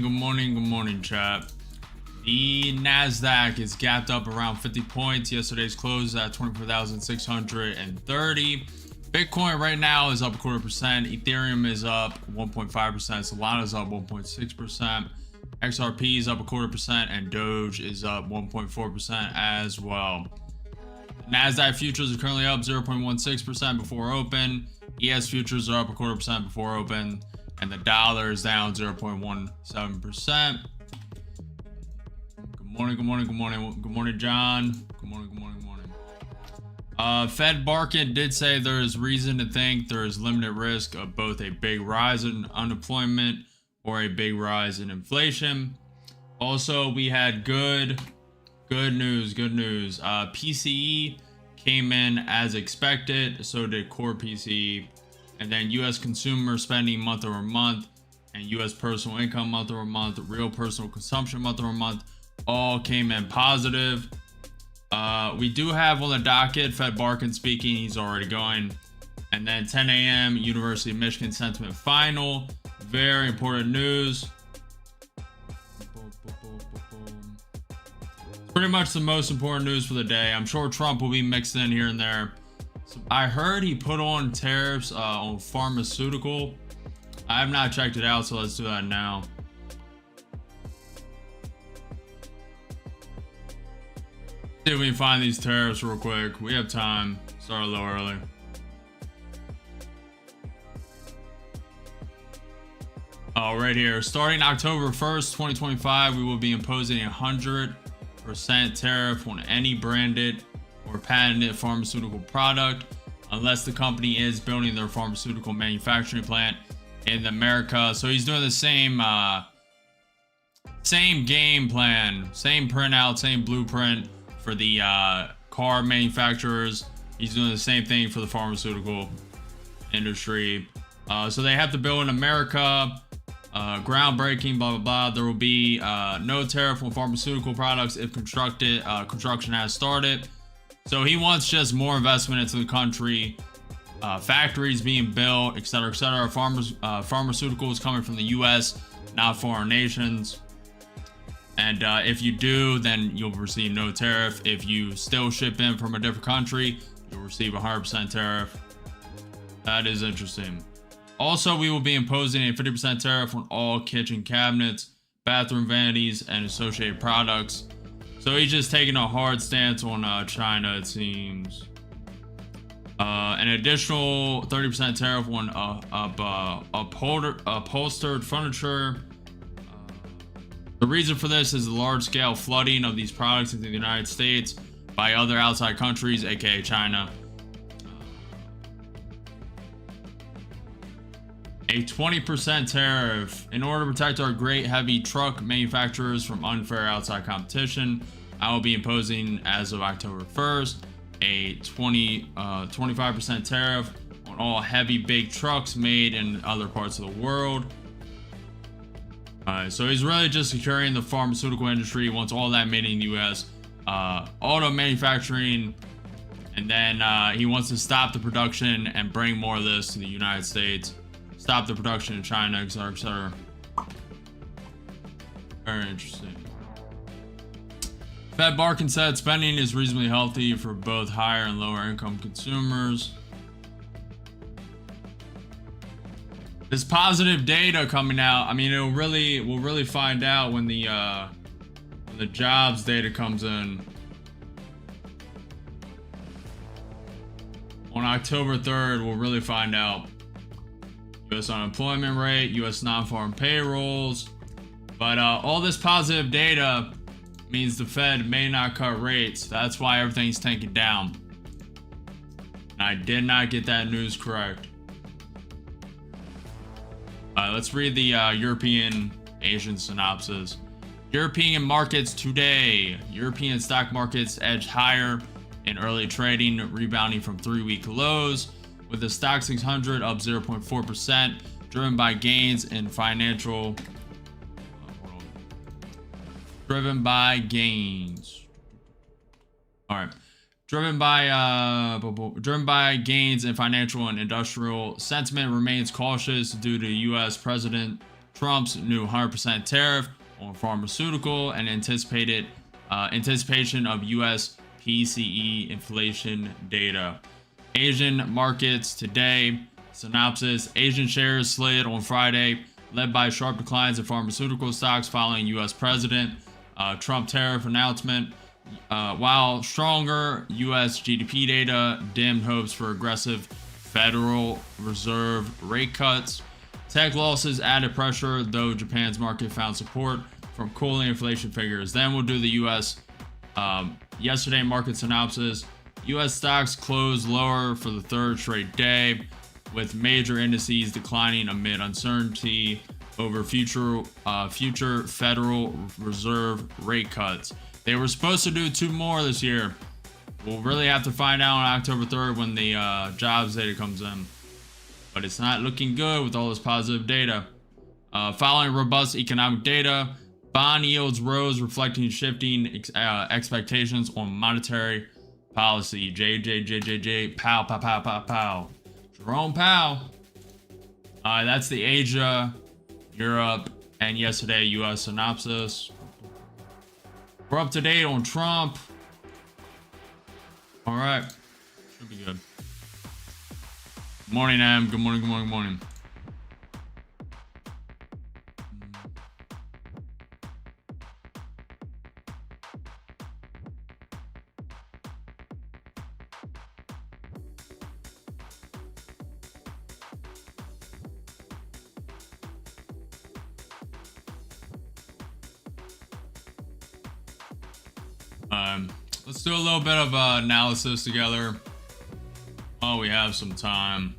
Good morning, chat. The Nasdaq is gapped up around 50 points. Yesterday's close at 24,630. Bitcoin right now is up 0.25%. Ethereum is up 1.5%. Solana is up 1.6%. XRP is up 0.25%, and Doge is up 1.4% as well. Nasdaq futures are currently up 0.16% before open. ES futures are up 0.25% before open. And the dollar is down 0.17%. Good morning, John. Good morning. Fed Barkin did say there is reason to think there is limited risk of both a big rise in unemployment or a big rise in inflation. Also, we had good news. PCE came in as expected, so did core PCE. And then U.S. consumer spending month over month and U.S. personal income month over month, real personal consumption month over month, all came in positive. We do have on the docket Fed Barkin speaking. He's already going. And then 10 a.m. University of Michigan sentiment final. Very important news. Pretty much the most important news for the day. I'm sure Trump will be mixed in here and there. So I heard he put on tariffs on pharmaceutical. I have not checked it out, so let's do that now. See if we can find these tariffs real quick. We have time. Start a little early. Oh, right here. Starting October 1st, 2025, we will be imposing a 100% tariff on any branded or patented pharmaceutical product unless the company is building their pharmaceutical manufacturing plant in America. So he's doing the same game plan, same printout, same blueprint for the car manufacturers. He's doing the same thing for the pharmaceutical industry. So they have to build in America, groundbreaking, blah blah blah. There will be no tariff on pharmaceutical products if construction has started. So he wants just more investment into the country, factories being built, etc., etc. Pharmaceuticals coming from the U.S., not foreign nations. And if you do, then you'll receive no tariff. If you still ship in from a different country, you'll receive a 100% tariff. That is interesting. Also, we will be imposing a 50% tariff on all kitchen cabinets, bathroom vanities, and associated products. So he's just taking a hard stance on China, it seems. An additional 30% tariff on upholstered furniture. The reason for this is the large-scale flooding of these products into the United States by other outside countries, aka China. A 20% tariff. In order to protect our great heavy truck manufacturers from unfair outside competition, I will be imposing, as of October 1st, a 25% tariff on all heavy big trucks made in other parts of the world. So he's really just securing the pharmaceutical industry. He wants all that made in the U.S. Auto manufacturing, and then he wants to stop the production and bring more of this to the United States. Stop the production in China, etc., etc. Very interesting. Fed Barkin said spending is reasonably healthy for both higher and lower income consumers. This positive data coming out, I mean, we'll really find out when the jobs data comes in on October 3rd. We'll really find out U.S. unemployment rate, U.S. non-farm payrolls, but all this positive data means the Fed may not cut rates. That's why everything's tanking down. And I did not get that news correct. Let's read the European Asian synopsis. European markets today. European stock markets edged higher in early trading, rebounding from 3-week lows, with the Stock 600 up 0.4%, driven by gains in financial. Driven by gains. All right. Driven by gains in financial and industrial. Sentiment remains cautious due to U.S. President Trump's new 100% tariff on pharmaceutical and anticipation of U.S. PCE inflation data. Asian markets today. Synopsis. Asian shares slid on Friday, led by sharp declines in pharmaceutical stocks following U.S. President Trump tariff announcement. While stronger U.S. GDP data dimmed hopes for aggressive Federal Reserve rate cuts. Tech losses added pressure, though Japan's market found support from cooling inflation figures. Then we'll do the U.S. Yesterday market synopsis. U.S. stocks closed lower for the third straight day, with major indices declining amid uncertainty over future Federal Reserve rate cuts. They were supposed to do 2 more this year. We'll really have to find out on October 3rd when the jobs data comes in. But it's not looking good with all this positive data. Following robust economic data, bond yields rose, reflecting shifting expectations on monetary policy. Pow, pow, pow, pow, pow. Jerome Powell. That's the Asia, Europe, and yesterday U.S. synopsis. We're up to date on Trump. All right, should be good. Good morning, Em. Good morning, good morning, good morning. Let's do a little bit of analysis together. Oh, we have some time.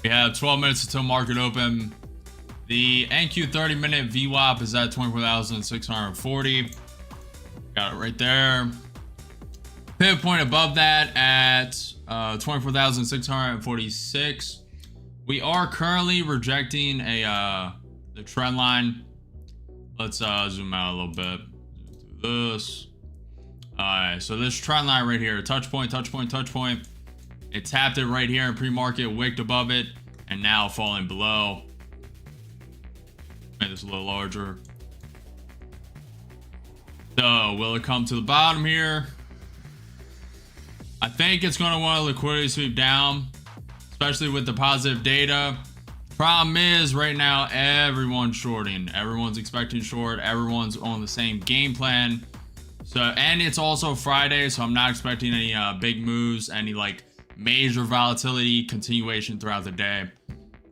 We have 12 minutes until market open. The NQ 30-minute VWAP is at 24,640. Got it right there. Pivot point above that at 24,646. We are currently rejecting the trend line. Let's zoom out a little bit. Do this. Alright, so this trend line right here, touch point, touch point, touch point. It tapped it right here in pre-market, wicked above it, and now falling below. Make this a little larger. So, will it come to the bottom here? I think it's going to want a liquidity sweep down. especially with the positive data. Problem is right now everyone's shorting. Everyone's expecting short. Everyone's on the same game plan. So, and it's also Friday, so I'm not expecting any big moves, any like major volatility continuation throughout the day.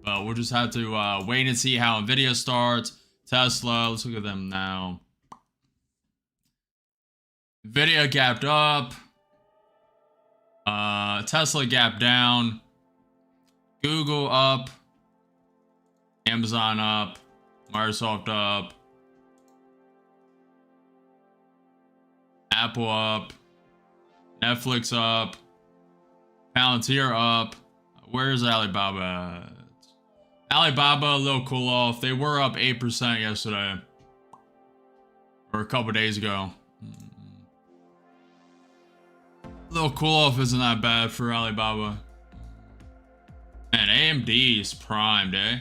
But we'll just have to wait and see how Nvidia starts. Tesla, let's look at them now. Nvidia gapped up. Tesla gapped down. Google up. Amazon up. Microsoft up. Apple up. Netflix up. Palantir up. Where's Alibaba? Alibaba, a little cool off. They were up 8% yesterday. Or a couple days ago. A little cool off isn't that bad for Alibaba. Man, AMD is primed, eh?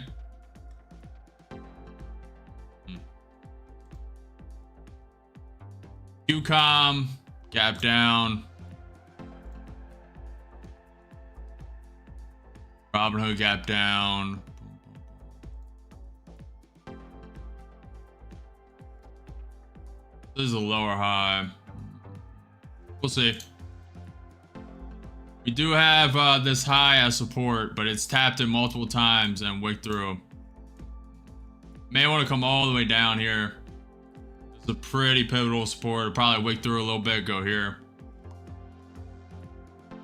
QCOM, gap down. Robinhood gap down. This is a lower high. We'll see. We do have this high as support, but it's tapped it multiple times and wicked through. May want to come all the way down here. It's a pretty pivotal support. It'll probably wick through a little bit, go here.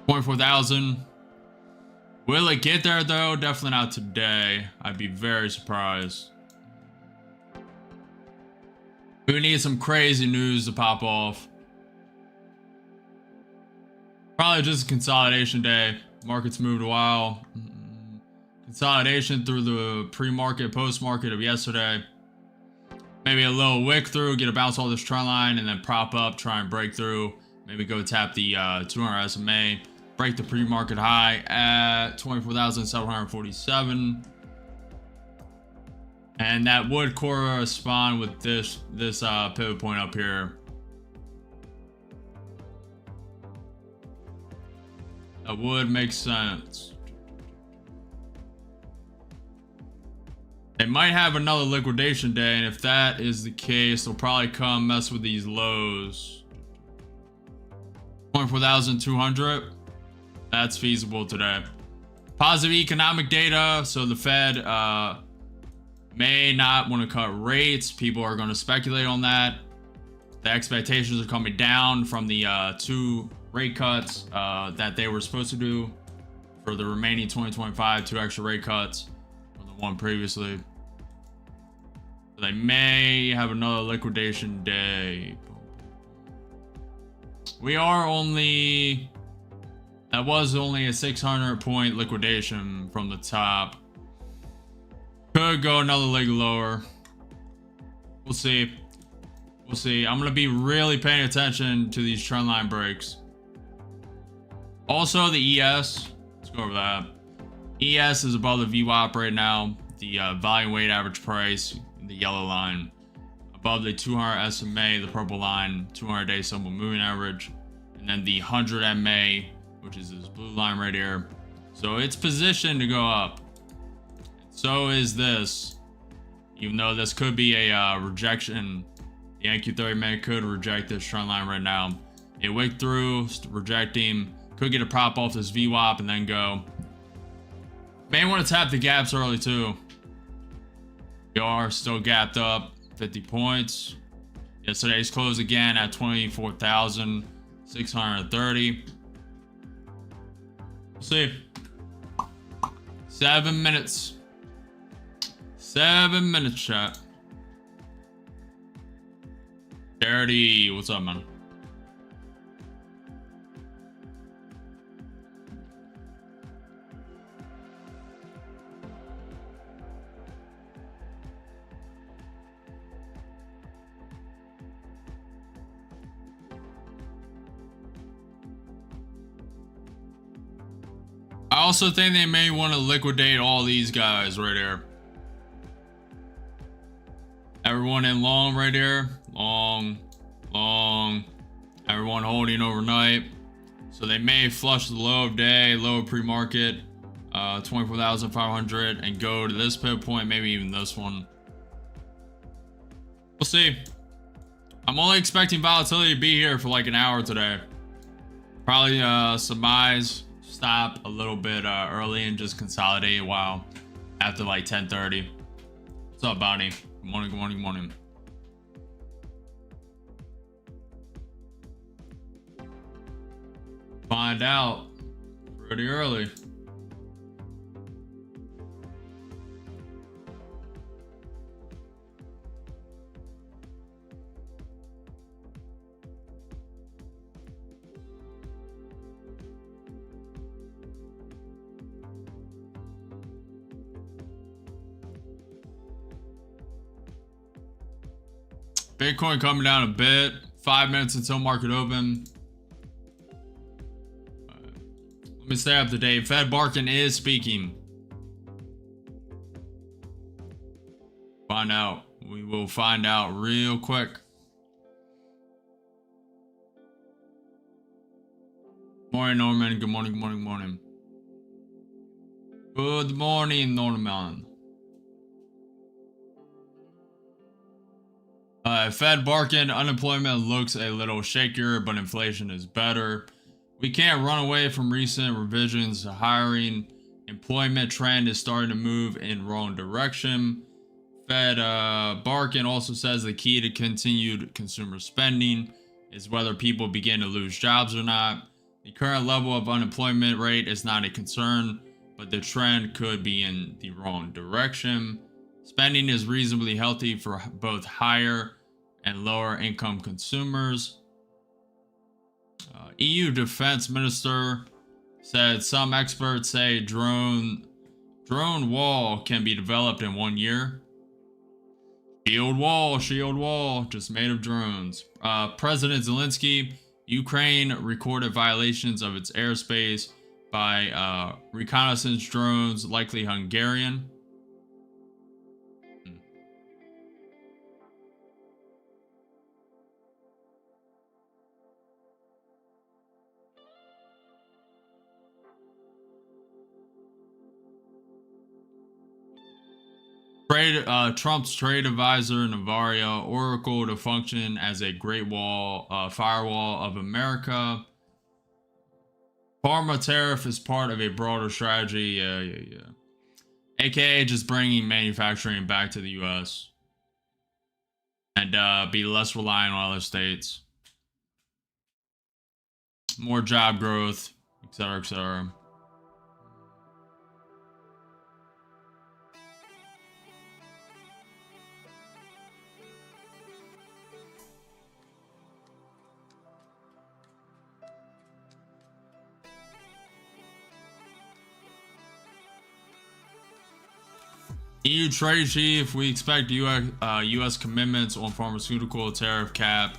24,000. Will it get there though? Definitely not today. I'd be very surprised. We need some crazy news to pop off. Probably just a consolidation day. Markets moved a while. Consolidation through the pre-market, post-market of yesterday. Maybe a little wick through, get a bounce off this trend line, and then prop up, try and break through. Maybe go tap the 200 SMA, break the pre-market high at 24,747. And that would correspond with this pivot point up here. That would make sense. They might have another liquidation day, and if that is the case, they'll probably come mess with these lows. 24,200. That's feasible today. Positive economic data. So the Fed may not want to cut rates. People are going to speculate on that. The expectations are coming down from the 2 rate cuts that they were supposed to do for the remaining 2025, 2 extra rate cuts from the one previously. So they may have another liquidation day. We are only, that was only a 600 point liquidation from the top. Could go another leg lower. We'll see. We'll see. I'm going to be really paying attention to these trend line breaks. Also, the ES. Let's go over that. ES is above the VWAP right now. The volume weight average price, the yellow line. Above the 200 SMA, the purple line, 200-day simple moving average. And then the 100 MA, which is this blue line right here. So it's positioned to go up. So is this. Even though this could be a rejection. The NQ30 could reject this trend line right now. It wicked through, rejecting. Could get a prop off this VWAP and then go. May want to tap the gaps early too. We are still gapped up 50 points. Yesterday's close again at 24,630. We'll see. 7 minutes. 7 minutes, chat. Dirty, what's up, man? I also think they may want to liquidate all these guys right here. Everyone in long right here. Long. Everyone holding overnight. So they may flush the low of day, low of pre-market. 24,500 and go to this pivot point, maybe even this one. We'll see. I'm only expecting volatility to be here for like an hour today. Probably surmise, stop a little bit early and just consolidate a while after like 10:30. What's up, Bonnie? Good morning, good morning, good morning. Find out pretty early. Bitcoin coming down a bit. 5 minutes until market open. Let me stay up to date. Fed Barkin is speaking. Find out. We will find out real quick. Morning, Norman. Good morning, good morning, good morning. Good morning, Norman. Fed Barkin, unemployment looks a little shakier, but inflation is better. We can't run away from recent revisions to hiring. Employment trend is starting to move in wrong direction. Fed Barkin also says the key to continued consumer spending is whether people begin to lose jobs or not. The current level of unemployment rate is not a concern, but the trend could be in the wrong direction. Spending is reasonably healthy for both higher and lower income consumers. EU Defense Minister said some experts say drone wall can be developed in 1 year. Shield wall, just made of drones. President Zelensky, Ukraine recorded violations of its airspace by reconnaissance drones, likely Hungarian. Trump's trade advisor Navarro Oracle to function as a Great Wall firewall of America. Pharma tariff is part of a broader strategy. Yeah. AKA just bringing manufacturing back to the U.S. and be less reliant on other states. More job growth, etc., etc. EU trade chief, we expect U.S. commitments on pharmaceutical tariff cap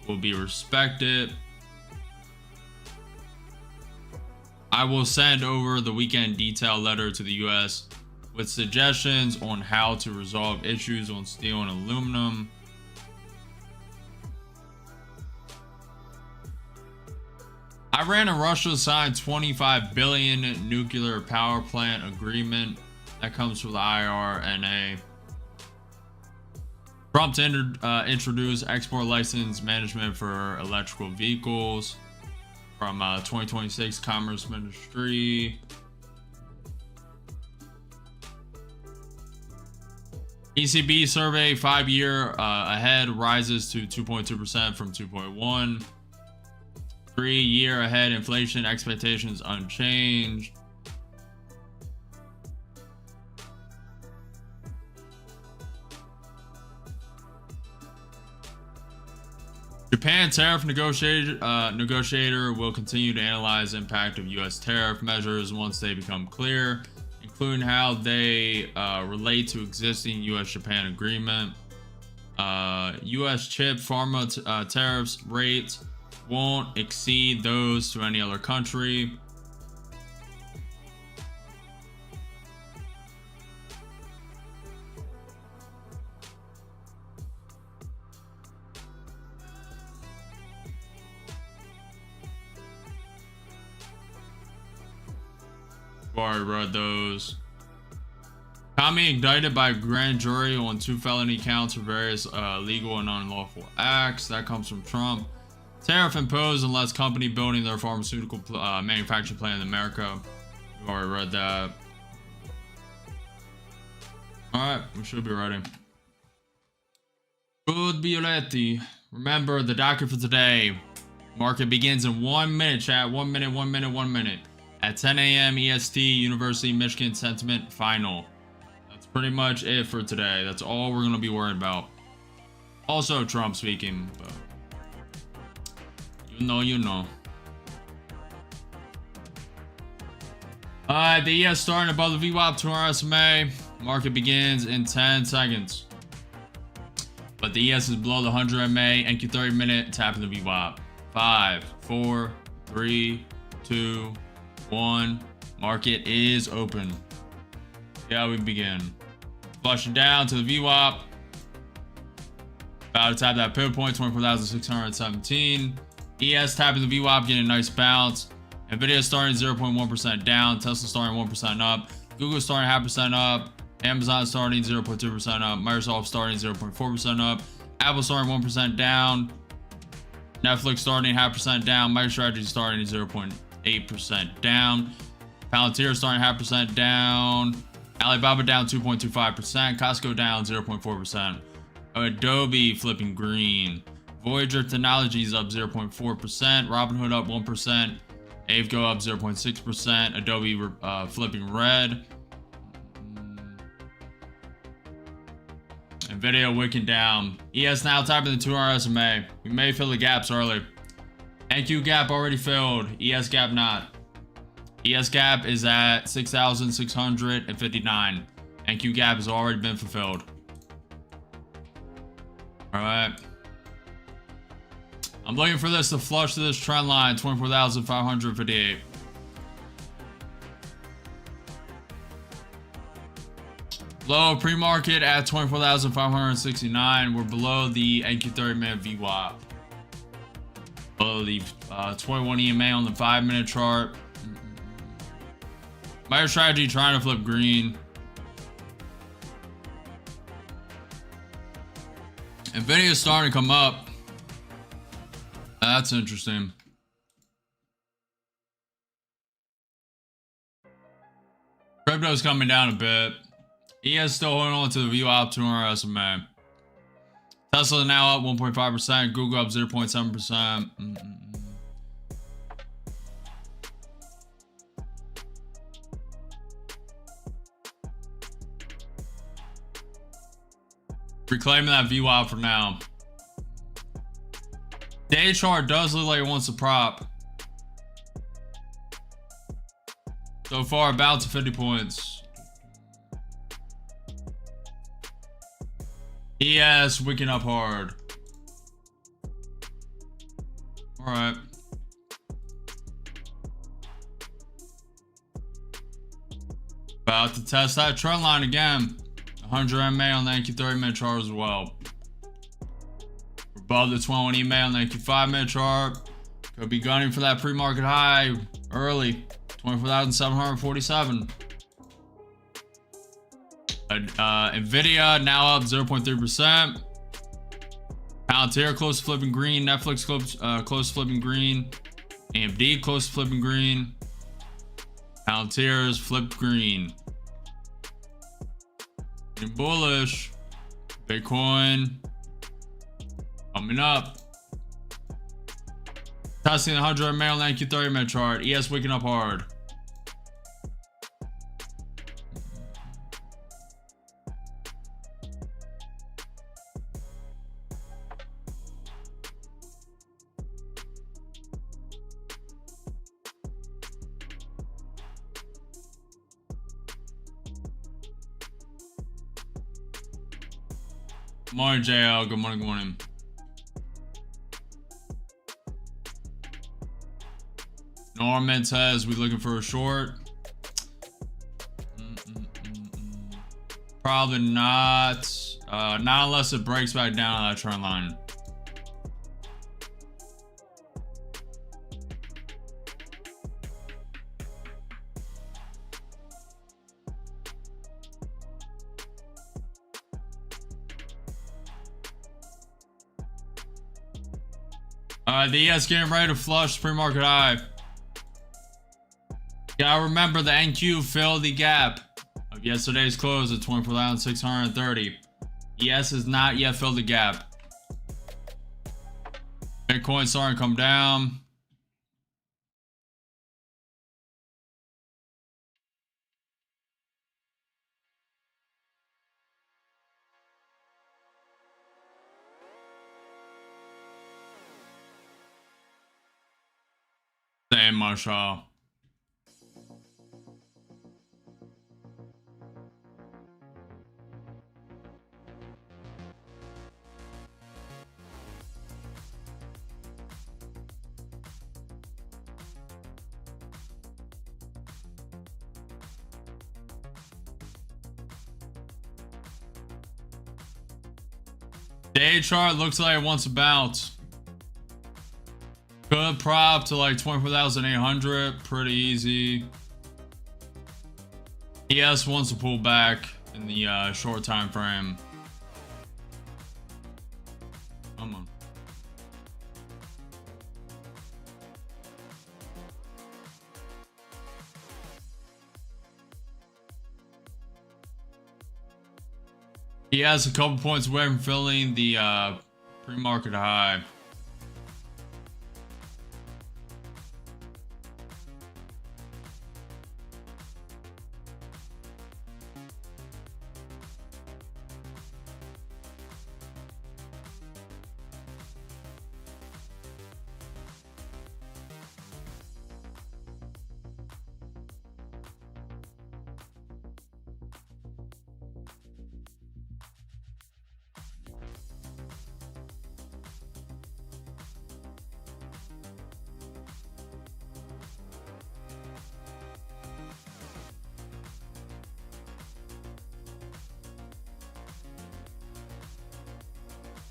will be respected. I will send over the weekend detail letter to the U.S. with suggestions on how to resolve issues on steel and aluminum. Iran and Russia signed $25 billion nuclear power plant agreement. That comes from the IRNA. Trump to introduce export license management for electrical vehicles from 2026 Commerce Ministry. ECB survey 5-year ahead rises to 2.2% from 2.1%. 3-year ahead inflation expectations unchanged. Japan tariff negotiator will continue to analyze impact of U.S. tariff measures once they become clear, including how they relate to existing U.S.-Japan agreement. U.S. chip pharma tariffs rates won't exceed those to any other country. Already read those. Tommy indicted by grand jury on 2 felony counts for various legal and unlawful acts. That comes from Trump. Tariff imposed unless company building their pharmaceutical manufacturing plant in America. We've already read that. Alright, we should be ready. Good volatility. Remember the docket for today. Market begins in 1 minute, chat. 1 minute, 1 minute, 1 minute. At 10 a.m. EST, University of Michigan Sentiment Final. That's pretty much it for today. That's all we're going to be worried about. Also, Trump speaking. But you know. Alright, the ES starting above the VWAP 200 SMA. Market begins in 10 seconds. But the ES is below the 100 MA. NQ 30 minute, tapping the VWAP. 5, 4, 3, 2, 1. Market is open. Yeah, we begin. Flushing down to the VWAP. About to tap that pivot point, 24,617. ES tapping the VWAP, getting a nice bounce. Nvidia starting 0.1% down. Tesla starting 1% up. Google starting 0.5% up. Amazon starting 0.2% up. Microsoft starting 0.4% up. Apple starting 1% down. Netflix starting 0.5% down. MicroStrategy starting 0.8% down. Palantir starting 0.5% down. Alibaba down 2.25%. Costco down 0.4%. Adobe flipping green. Voyager Technologies up 0.4%. Robinhood up 1%. AveGo up 0.6%. Adobe flipping red. Nvidia wicking down. ES now tapping the 200 SMA. We may fill the gaps early. NQ gap already filled. ES gap not. ES gap is at 6,659. NQ gap has already been fulfilled. Alright. I'm looking for this to flush to this trend line, 24,558. Low pre-market at 24,569. We're below the NQ30 minute VWAP. Below the 21 EMA on the 5-minute chart. MicroStrategy trying to flip green. Nvidia is starting to come up. That's interesting. Crypto's coming down a bit. ES still holding on to the VWAP 200 SMA. Tesla now up 1.5%. Google up 0.7%. Reclaiming that VWAP for now. Day chart does look like it wants to prop. So far, about to 50 points. ES wicking up hard. Alright. About to test that trend line again. 100 MA on the NQ30 minute chart as well. We're above the 21 EMA on the NQ 5-minute chart. Could be gunning for that pre-market high early. 24,747. Nvidia now up 0.3%. Palantir close to flipping green. Netflix close to flipping green. AMD close to flipping green. Palantir's flipped green. Getting bullish. Bitcoin coming up. Testing the 100 MA on the NQ30 minute chart. ES waking up hard. Good morning, JL. Good morning, good morning. Norman says we looking for a short. Probably not. Not unless it breaks back down on that trend line. The ES getting ready to flush pre-market high. Gotta remember the NQ filled the gap of yesterday's close at 24,630. ES has not yet filled the gap. Bitcoin starting to come down. Same, Marshall. Day chart looks like it wants to bounce. Good prop to like 24,800. Pretty easy. ES wants to pull back in the short time frame. Come on. He has a couple points away from filling the pre-market high.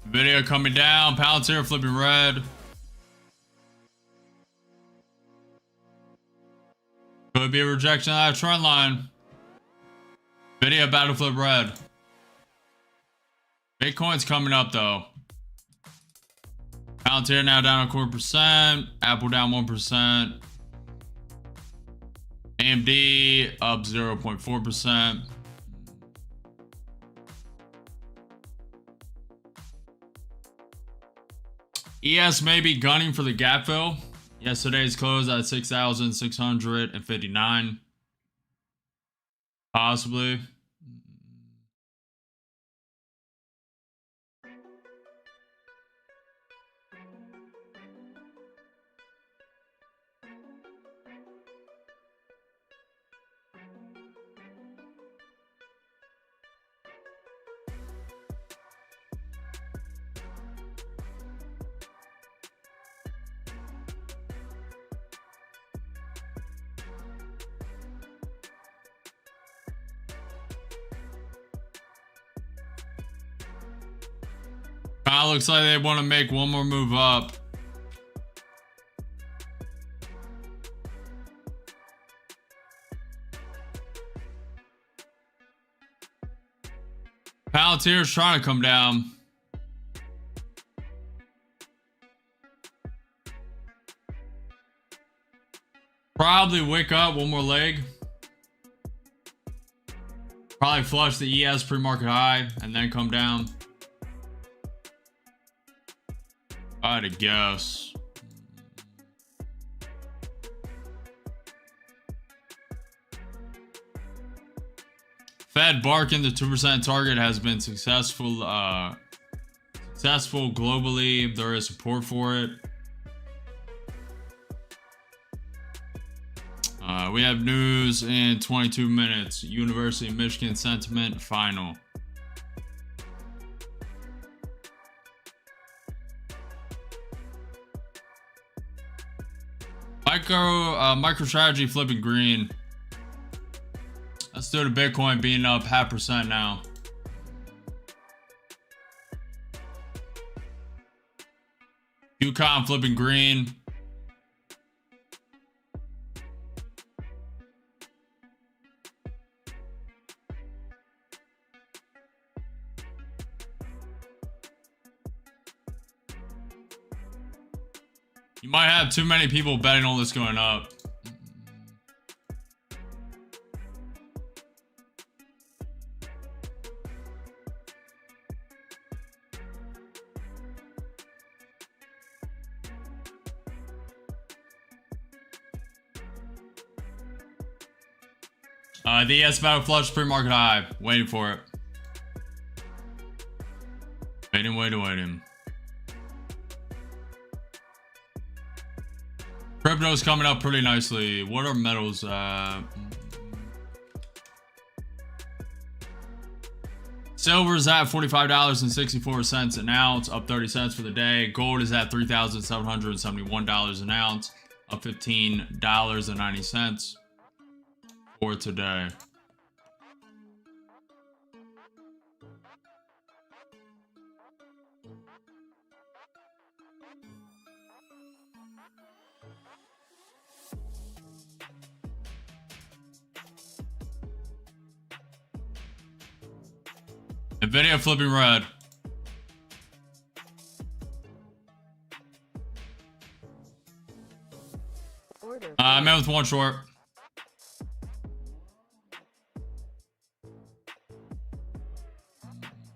Video coming down, Palantir flipping red. Could be a rejection of that trend line. Video about to flip red. Bitcoin's coming up though. Palantir now down 0.25%. Apple down 1%. AMD up 0.4%. ES may be gunning for the gap fill. Yesterday's close at 6,659. Possibly. Looks like they want to make one more move up. Palantir is trying to come down. Probably wick up one more leg. Probably flush the ES pre-market high and then come down. I'd guess. Fed barking the 2% target has been successful globally. There is support for it. We have news in 22 minutes. University of Michigan sentiment final. MicroStrategy flipping green. Let's do the Bitcoin being up 0.5% now. UConn flipping green. You might have too many people betting on this going up. The ES about flush pre-market high. Waiting for it. Waiting. Crypto's coming up pretty nicely. What are metals? Silver's at $45.64 an ounce, up 30 cents for the day. Gold is at $3,771 an ounce, up $15.90 for today. Nvidia flipping red. I'm in with one short.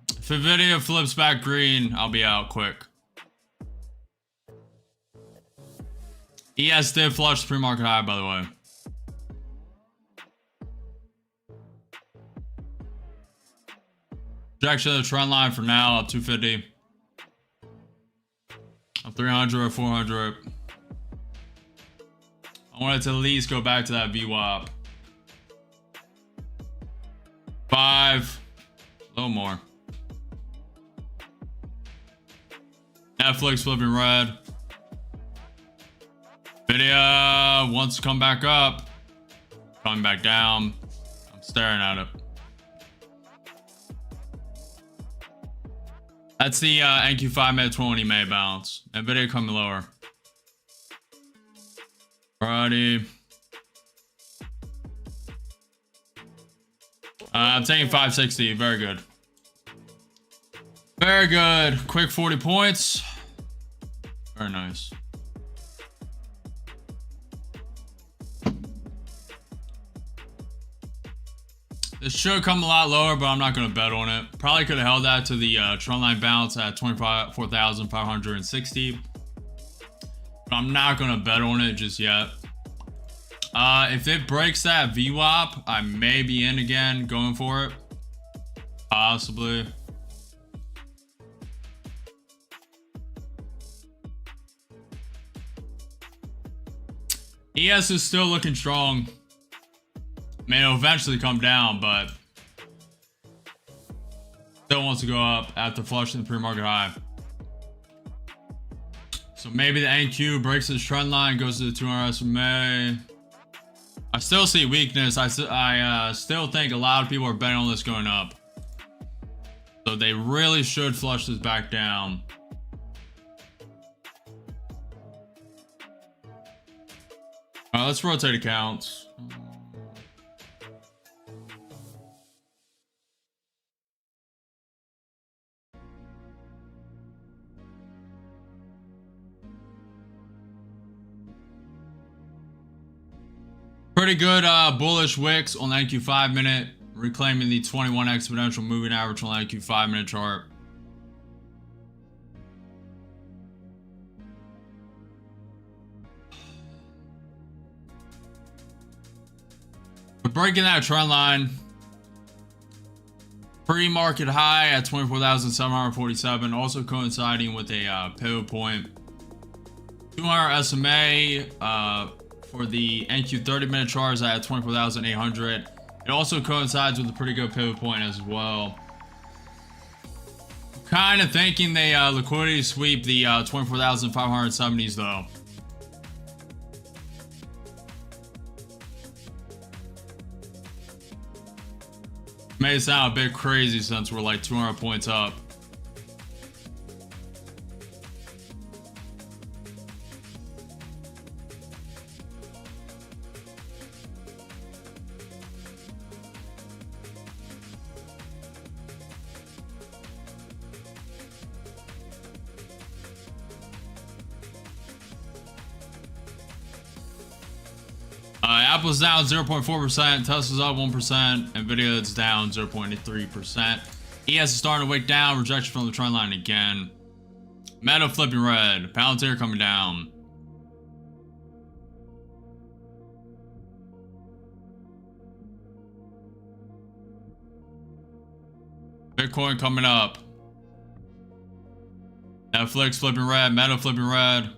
If Nvidia flips back green, I'll be out quick. ES did flush the pre-market high, by the way. Projection of the trend line for now, up 250. Up 300 or 400. I wanted to at least go back to that VWAP. 5. A little more. Netflix flipping red. Nvidia wants to come back up. Coming back down. I'm staring at it. That's the NQ 5-minute 20 May bounce. Nvidia coming lower. Alrighty. I'm taking 560. Very good. Very good. Quick 40 points. Very nice. This should come a lot lower, but I'm not going to bet on it. Probably could have held that to the trend line bounce at 24,560. But I'm not going to bet on it just yet. If it breaks that VWAP, I may be in again, going for it. Possibly. ES is still looking strong. May it'll eventually come down, but still wants to go up after flushing the pre-market high. So maybe the NQ breaks its trend line, goes to the 200 SMA. I still see weakness. I still think a lot of people are betting on this going up. So they really should flush this back down. All right, let's rotate accounts. Pretty good bullish wicks on the NQ 5-minute, reclaiming the 21 exponential moving average on the NQ 5-minute chart. But breaking that trend line, pre-market high at 24,747, also coinciding with a pivot point. 200 SMA for the NQ 30-minute chart is at 24,800. It also coincides with a pretty good pivot point as well. Kind of thinking they liquidity sweep the 24,570s though. May sound a bit crazy since we're like 200 points up. Apple's down 0.4%, Tesla's up 1%, Nvidia is down 0.3%. ES is starting to wake down, rejection from the trend line again. Meta flipping red, Palantir coming down. Bitcoin coming up. Netflix flipping red, Meta flipping red.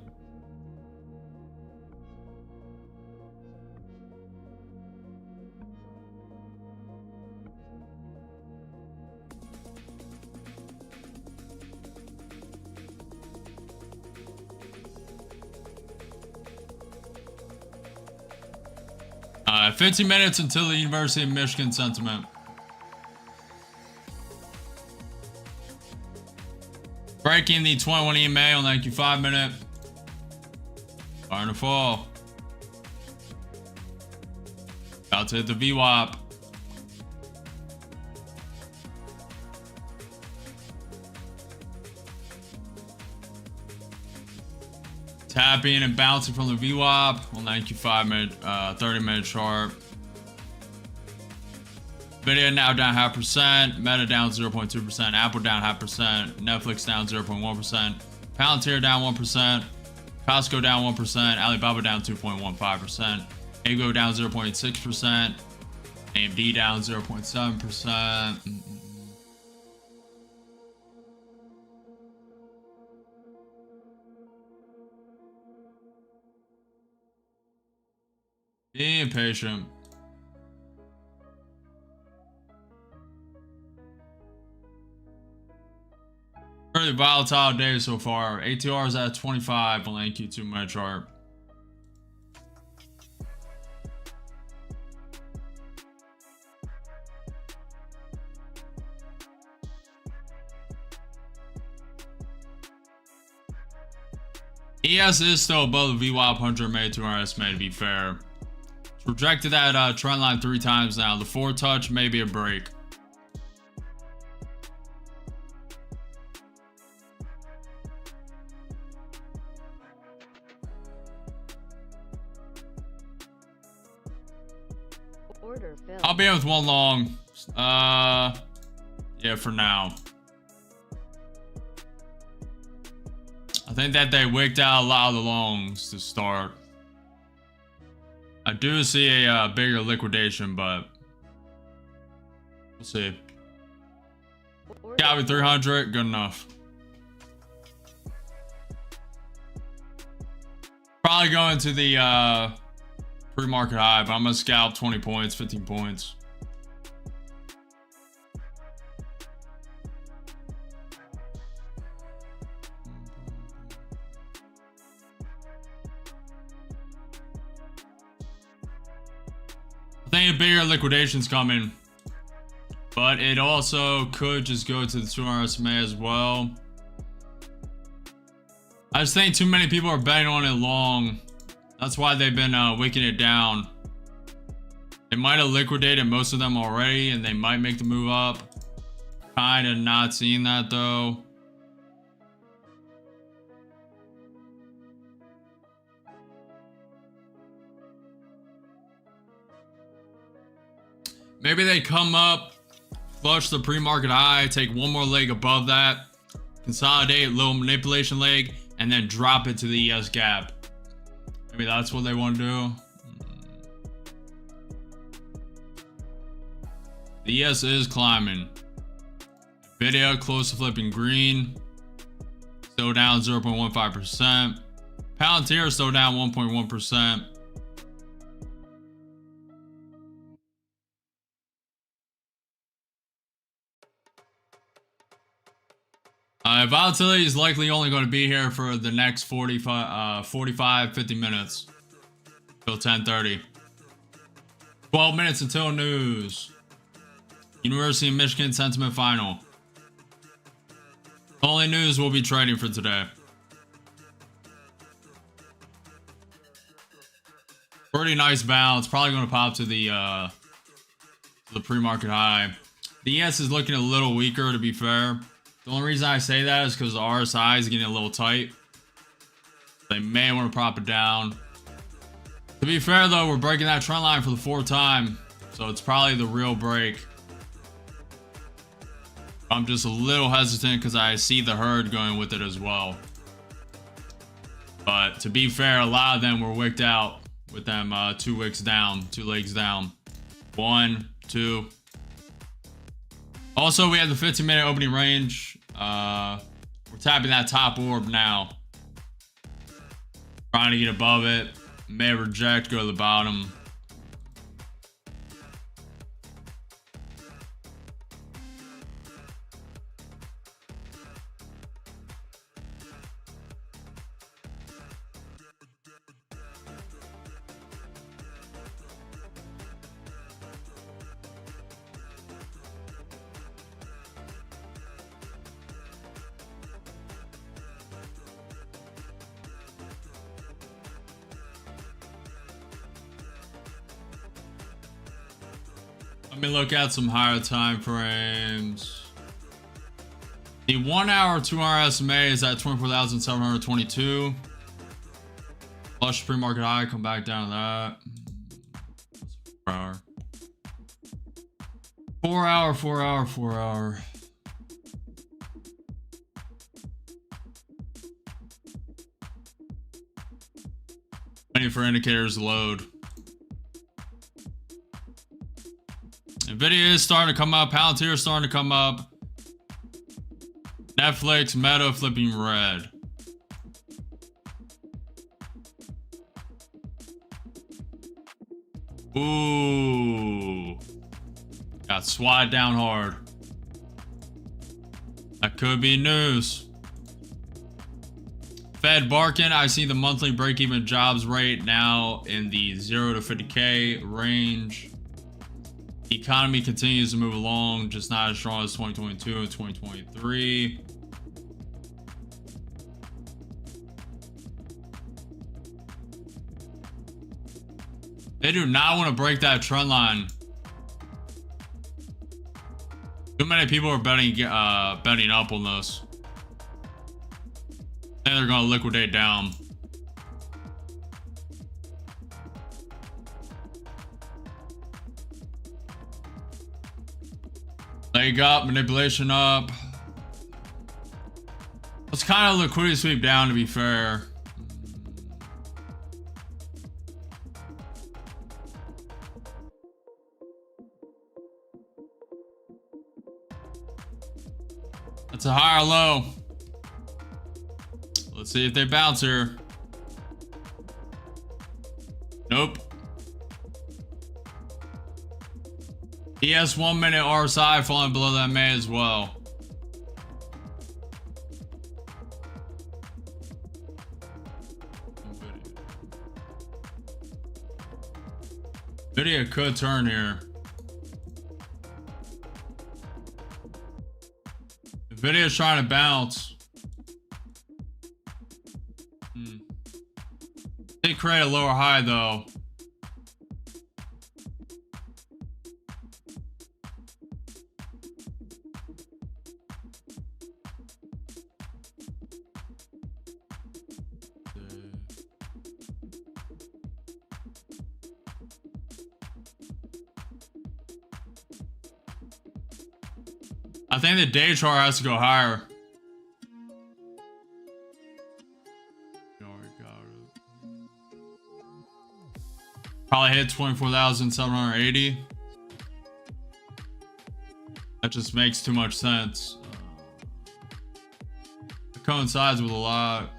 15 minutes until the University of Michigan sentiment. Breaking the 21 EMA on the IQ5 minute. Starting to fall. About to hit the VWAP. Tapping and bouncing from the VWAP on the IQ5 minute, 30 minute chart. Nvidia now down 0.5%, Meta down 0.2%, Apple down 0.5%, Netflix down 0.1%, Palantir down 1%, Costco down 1%, Alibaba down 2.15%, Ago down 0.6%, AMD down 0.7%. Being patient. Pretty volatile day so far. ATR is at 25 on the NQ2 minute chart. ES is still above the VWAP 100 MA 200 SMA to be fair. It's rejected that trend line 3 times now. The 4 touch may be a break. I'll be in with one long. Yeah, for now. I think that they wicked out a lot of the longs to start. I do see a bigger liquidation, but we'll see. Got me 300, good enough. Probably going to the pre-market high, but I'm gonna scalp 20 points, 15 points. I think a bigger liquidation's coming, but it also could just go to the 200 SMA as well. I just think too many people are betting on it long. That's why they've been wicking it down. They might have liquidated most of them already, and they might make the move up. Kind of not seeing that though. Maybe they come up, flush the pre-market high, take one more leg above that, consolidate, little manipulation leg, and then drop it to the ES gap. Maybe that's what they want to do. The ES is climbing. Nvidia close to flipping green. Still down 0.15%. Palantir still down 1.1%. Volatility is likely only going to be here for the next 50 minutes till 10:30. 12 minutes until news. University of Michigan sentiment final. Only news we'll be trading for today. Pretty nice bounce. Probably going to pop to the pre-market high. The ES is looking a little weaker, to be fair. The only reason I say that is because the RSI is getting a little tight. They may want to prop it down. To be fair though, we're breaking that trend line for the 4th time, so it's probably the real break. I'm just a little hesitant because I see the herd going with it as well. But to be fair, a lot of them were wicked out with them 2 wicks down, 2 legs down. 1, 2. Also, we have the 15-minute opening range. We're tapping that top orb now. Trying to get above it. May reject, go to the bottom. Let me look at some higher time frames. The 1 hour, 2 hour SMA is at 24,722. Flush pre-market high, come back down to that. 4 hour. 4 hour, 4 hour, 4 hour. Waiting for indicators to load. Nvidia is starting to come up. Palantir is starting to come up. Netflix, Meta flipping red. Ooh. Got swatted down hard. That could be news. Fed barking. I see the monthly break-even jobs rate now in the 0 to 50K range. The economy continues to move along, just not as strong as 2022 and 2023. They do not want to break that trend line. Too many people are betting up on this. And they're going to liquidate down. Leg up, manipulation up. It's kind of liquidity sweep down, to be fair. That's a higher low. Let's see if they bounce here. Nope. ES 1 minute RSI falling below that May as well. Nvidia could turn here. Nvidia is trying to bounce. They create a lower high though. I think the day chart has to go higher. Probably hit 24,780. That just makes too much sense. It coincides with a lot.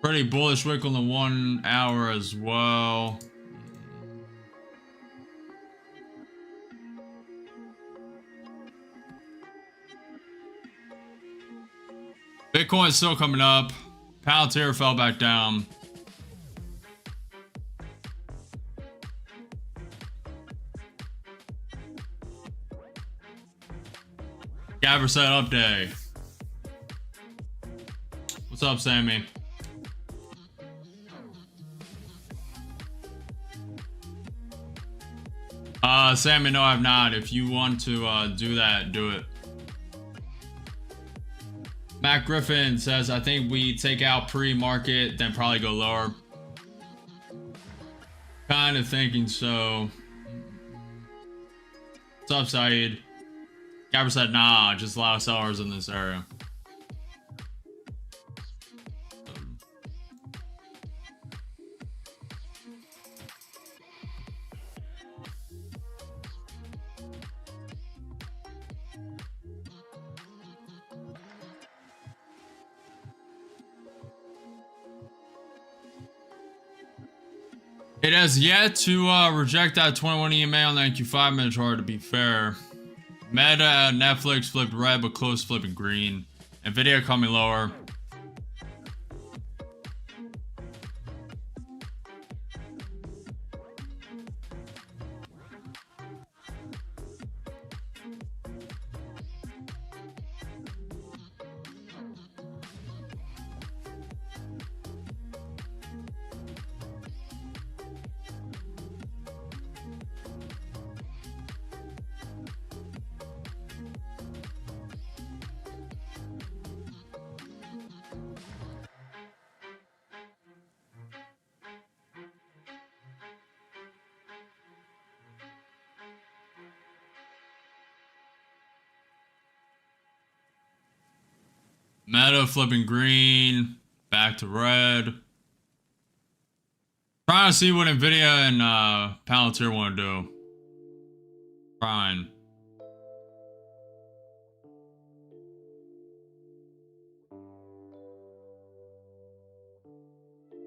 Pretty bullish wick on the 1 hour as well. Bitcoin's still coming up. Palantir fell back down. Gabber set up day. What's up, Sammy? Sammy, no, I've not. If you want to do that, do it. Matt Griffin says, I think we take out pre-market, then probably go lower. Kind of thinking so. What's up, Saeed? Gabber said, nah, just a lot of sellers in this area. It has yet to reject that 21 EMA on the NQ5 minute chart, to be fair. Meta, Netflix flipped red, but close flipping green. Nvidia coming lower. Meta flipping green, back to red. Trying to see what Nvidia and Palantir want to do. Trying.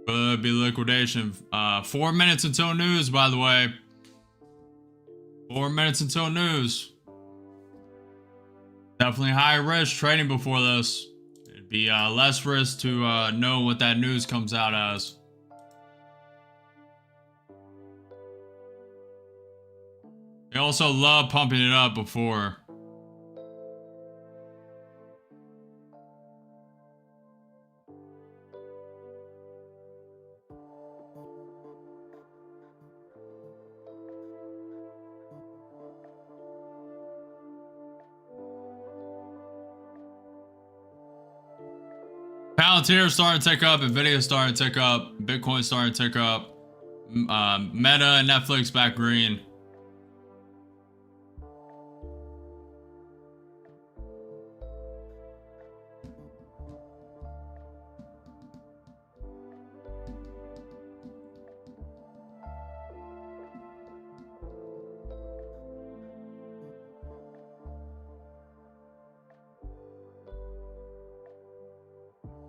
Could be liquidation. 4 minutes until news, by the way. 4 minutes until news. Definitely high risk trading before this. It'd be less risk to know what that news comes out as. They also love pumping it up before. Palantir starting to tick up, Nvidia starting to tick up, Bitcoin starting to tick up, Meta and Netflix back green.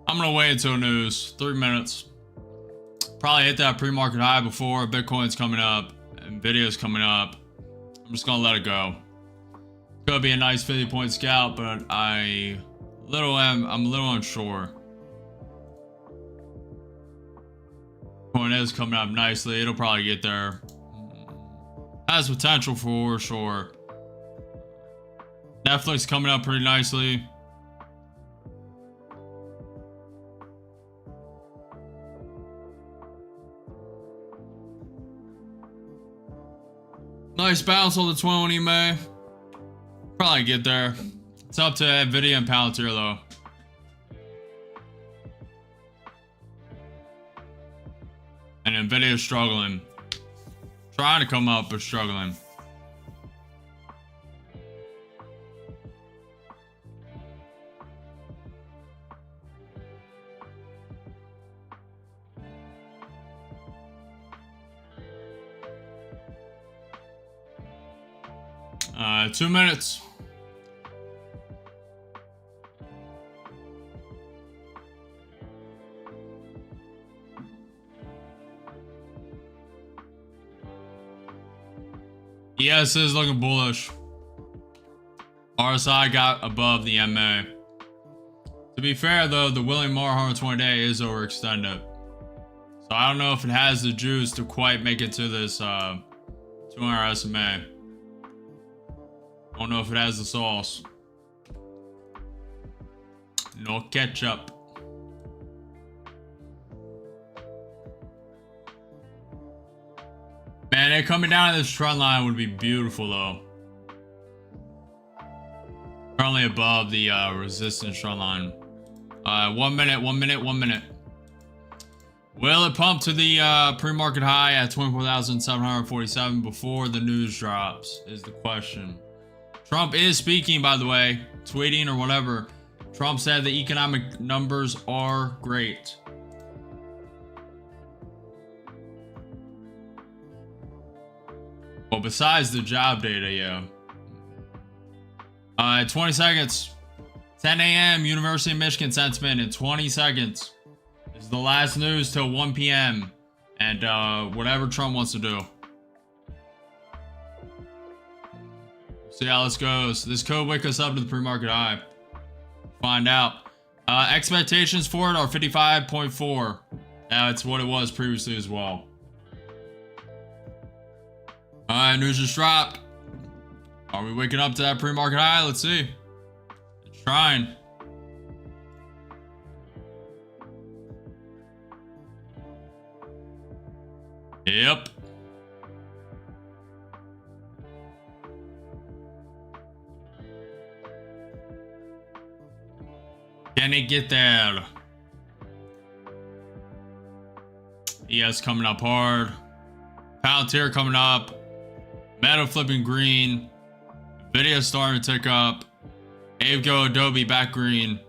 I'm gonna wait until news. 3 minutes. Probably hit that pre-market high before. Bitcoin's coming up. Nvidia's coming up. I'm just gonna let it go. Could be a nice 50-point scalp, but I'm a little unsure. Bitcoin is coming up nicely. It'll probably get there. Has potential for sure. Netflix coming up pretty nicely. Nice bounce on the 21 EMA. Probably get there. It's up to Nvidia and Palantir though. And Nvidia is struggling. Trying to come up, but struggling. Uh, 2 minutes. ES is looking bullish. RSI got above the MA. To be fair though, the William Morrow 120 day is overextended. So I don't know if it has the juice to quite make it to this 200 SMA. I don't know if it has the sauce. No ketchup. Man, it coming down to this trend line would be beautiful though. Currently above the resistance trend line. 1 minute, 1 minute, 1 minute. Will it pump to the pre-market high at 24,747 before the news drops is the question. Trump is speaking, by the way, tweeting or whatever. Trump said the economic numbers are great. Well, besides the job data, yeah. 20 seconds. 10 a.m. University of Michigan sentiment in 20 seconds. This is the last news till 1 p.m. And whatever Trump wants to do. See how this goes. This could wake us up to the pre-market high. Find out. Expectations for it are 55.4. That's what it was previously as well. Alright, news just dropped. Are we waking up to that pre-market high? Let's see. It's trying. Yep. Can it get there? ES coming up hard. Palantir coming up. Meta flipping green. Nvidia starting to tick up. Abeco Adobe back green.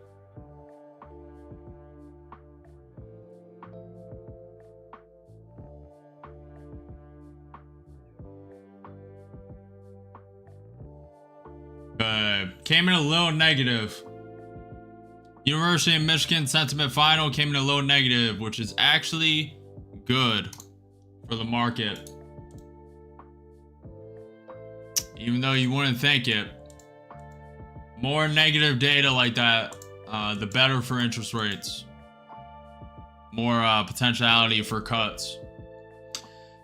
Came in a little negative. University of Michigan sentiment final came in a low negative, which is actually good for the market. Even though you wouldn't think it. More negative data like that, the better for interest rates. More potentiality for cuts.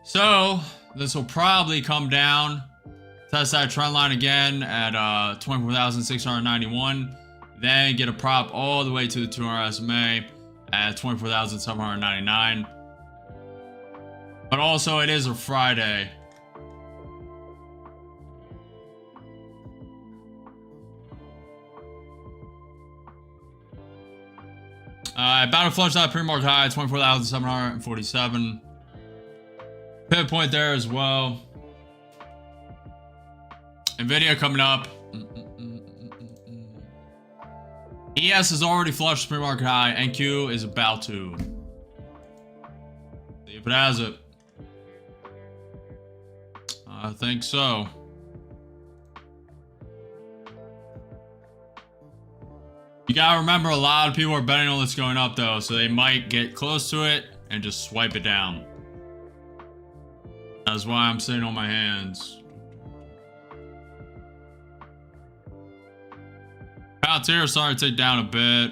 So, this will probably come down. Test that trend line again at 24,691. Then get a prop all the way to the 200 SMA at 24,799. But also it is a Friday. About to flush that pre-market high, 24,747. Pivot point there as well. Nvidia coming up. ES has already flushed the pre-market high. NQ is about to. See if it has it. I think so. You gotta remember, a lot of people are betting on this going up though, so they might get close to it and just swipe it down. That's why I'm sitting on my hands. Palantir starting to take down a bit.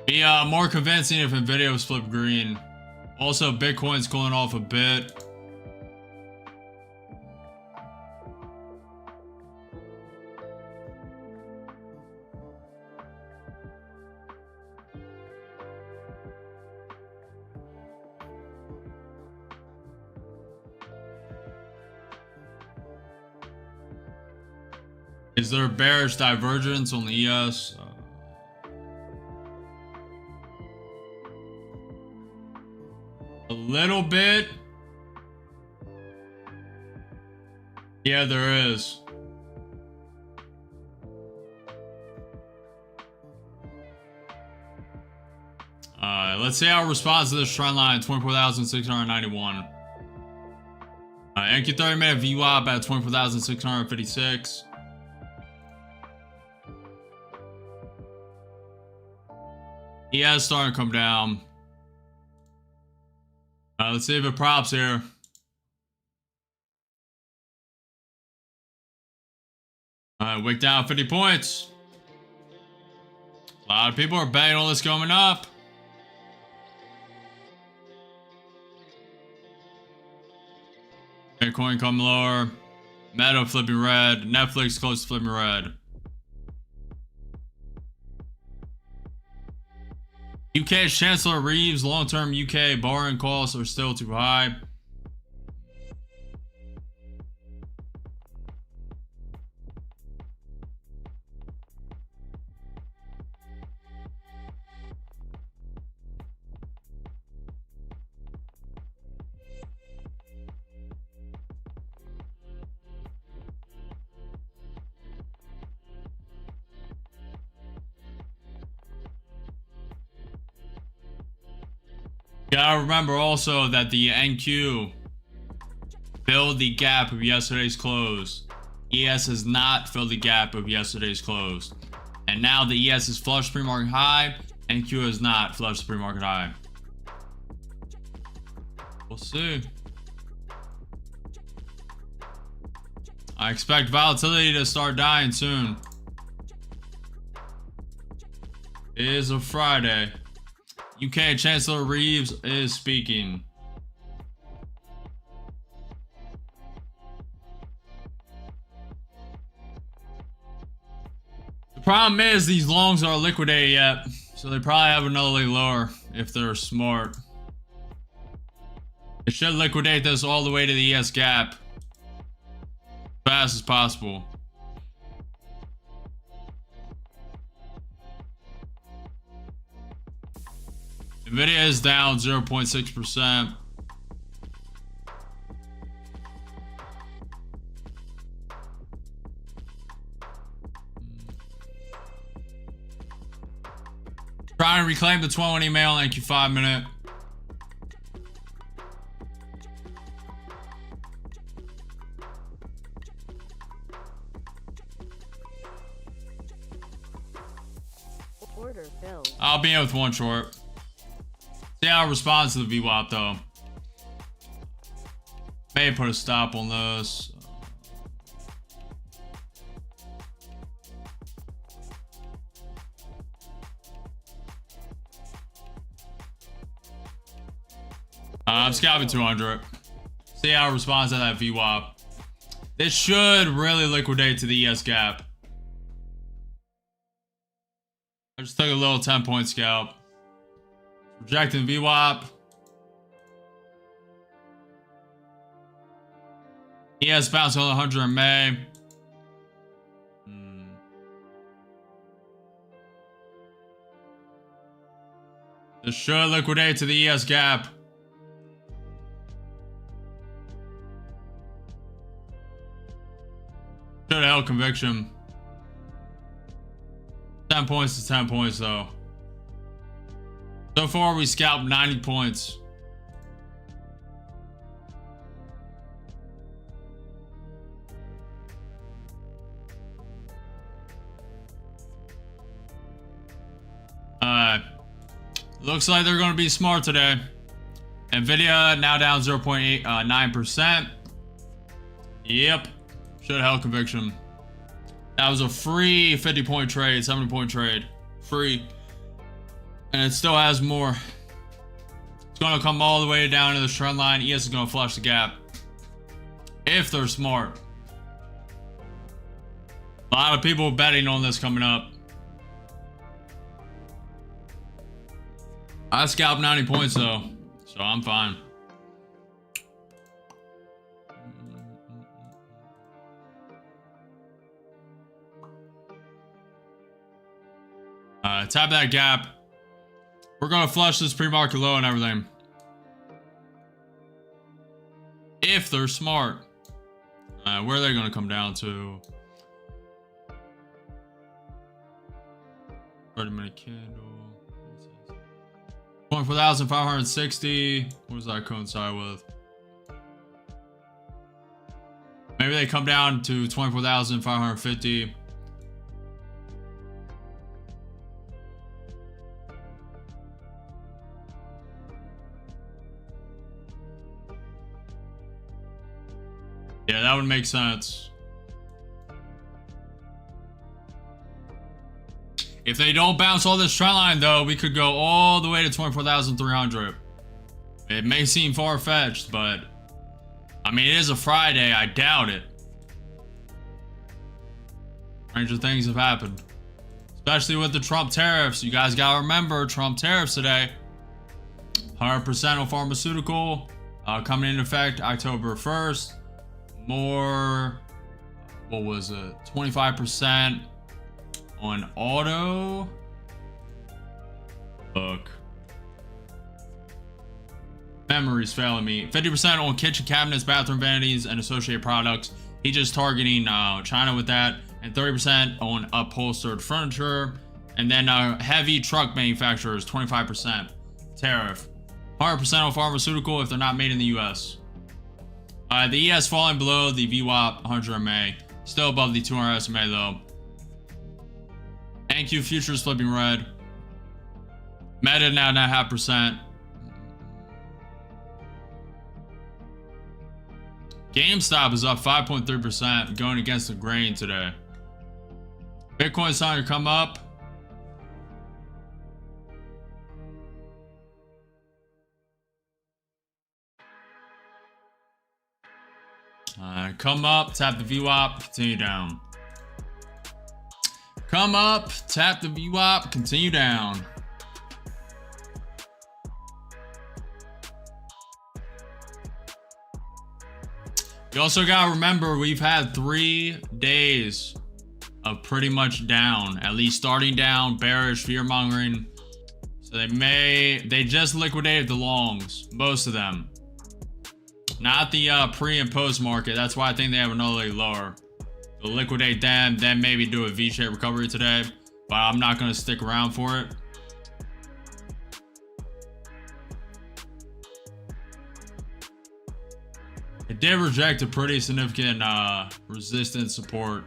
Be more convincing if Nvidia was flipped green. Also, Bitcoin's cooling off a bit. Is there a bearish divergence on the ES? A little bit. Yeah, there is. Let's see how it responds to this trend line, 24,691. NQ 30-minute VWAP at 24,656. ES starting to come down. Let's see if it props here. Wick down 50 points. A lot of people are betting all this coming up. Bitcoin coming lower. Meta flipping red. Netflix close to flipping red. UK's Chancellor Reeves, long-term UK borrowing costs are still too high. Gotta remember also that the NQ filled the gap of yesterday's close. ES has not filled the gap of yesterday's close. And now the ES is flush pre-market high, NQ is not flush pre-market high. We'll see. I expect volatility to start dying soon. It is a Friday. UK Chancellor Reeves is speaking. The problem is these longs are liquidated yet, so they probably have another leg lower if they're smart. It should liquidate this all the way to the ES gap as fast as possible. Nvidia is down 0.6%. Trying to reclaim the 21 email. Thank you, 5 minute. Order filled. I'll be in with one short. See how it responds to the VWAP though. May put a stop on this. I'm scalping 200. See how it responds to that VWAP. This should really liquidate to the ES gap. I just took a little 10-point scalp. Rejecting VWAP. ES bounced on 100 in May. This should liquidate to the ES gap. Should have held conviction. 10 points to 10 points though. So far we scalped 90 points. Looks like they're going to be smart today. Nvidia now down 0.9%. Yep. Should have held conviction. That was a free 50-point trade, 70-point trade. Free. And it still has more. It's going to come all the way down to the trend line. ES is going to flush the gap. If they're smart. A lot of people betting on this coming up. I scalped 90 points though, so I'm fine. Tap that gap. We're gonna flush this pre-market low and everything. If they're smart. Where are they gonna come down to? 30-minute candle. 24,560. What does that coincide with? Maybe they come down to 24,550. Yeah, that would make sense. If they don't bounce all this trend line though, we could go all the way to 24,300. It may seem far-fetched, but I mean, it is a Friday. I doubt it. Stranger things have happened. Especially with the Trump tariffs. You guys gotta remember, Trump tariffs today. 100% on pharmaceutical. Coming into effect October 1st. More, what was it? 25% on auto. Look. Memory's failing me. 50% on kitchen cabinets, bathroom vanities, and associated products. He's just targeting China with that. And 30% on upholstered furniture. And then heavy truck manufacturers, 25% tariff. 100% on pharmaceutical if they're not made in the US. The ES falling below the VWAP 100 MA. Still above the 200 SMA though. NQ futures flipping red. Meta now 9.5%. GameStop is up 5.3%, going against the grain today. Bitcoin's starting to come up. Come up, tap the VWAP, continue down. Come up, tap the VWAP, continue down. You also gotta remember we've had 3 days of pretty much down, at least starting down, bearish, fear mongering. So they just liquidated the longs, most of them. Not the pre and post market. That's why I think they have another leg lower. They'll liquidate them, then maybe do a V-shaped recovery today, but I'm not gonna stick around for it. It did reject a pretty significant resistance support.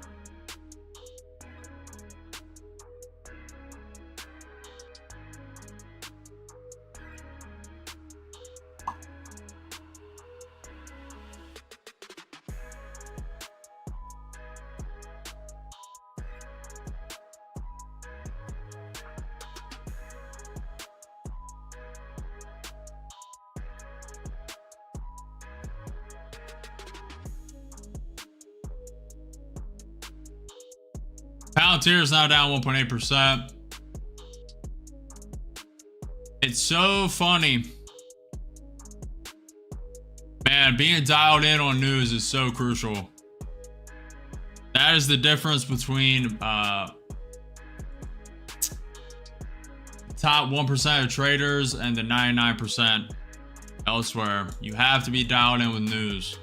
Palantir is now down 1.8%. It's so funny. Man, being dialed in on news is so crucial. That is the difference between top 1% of traders and the 99% elsewhere. You have to be dialed in with news.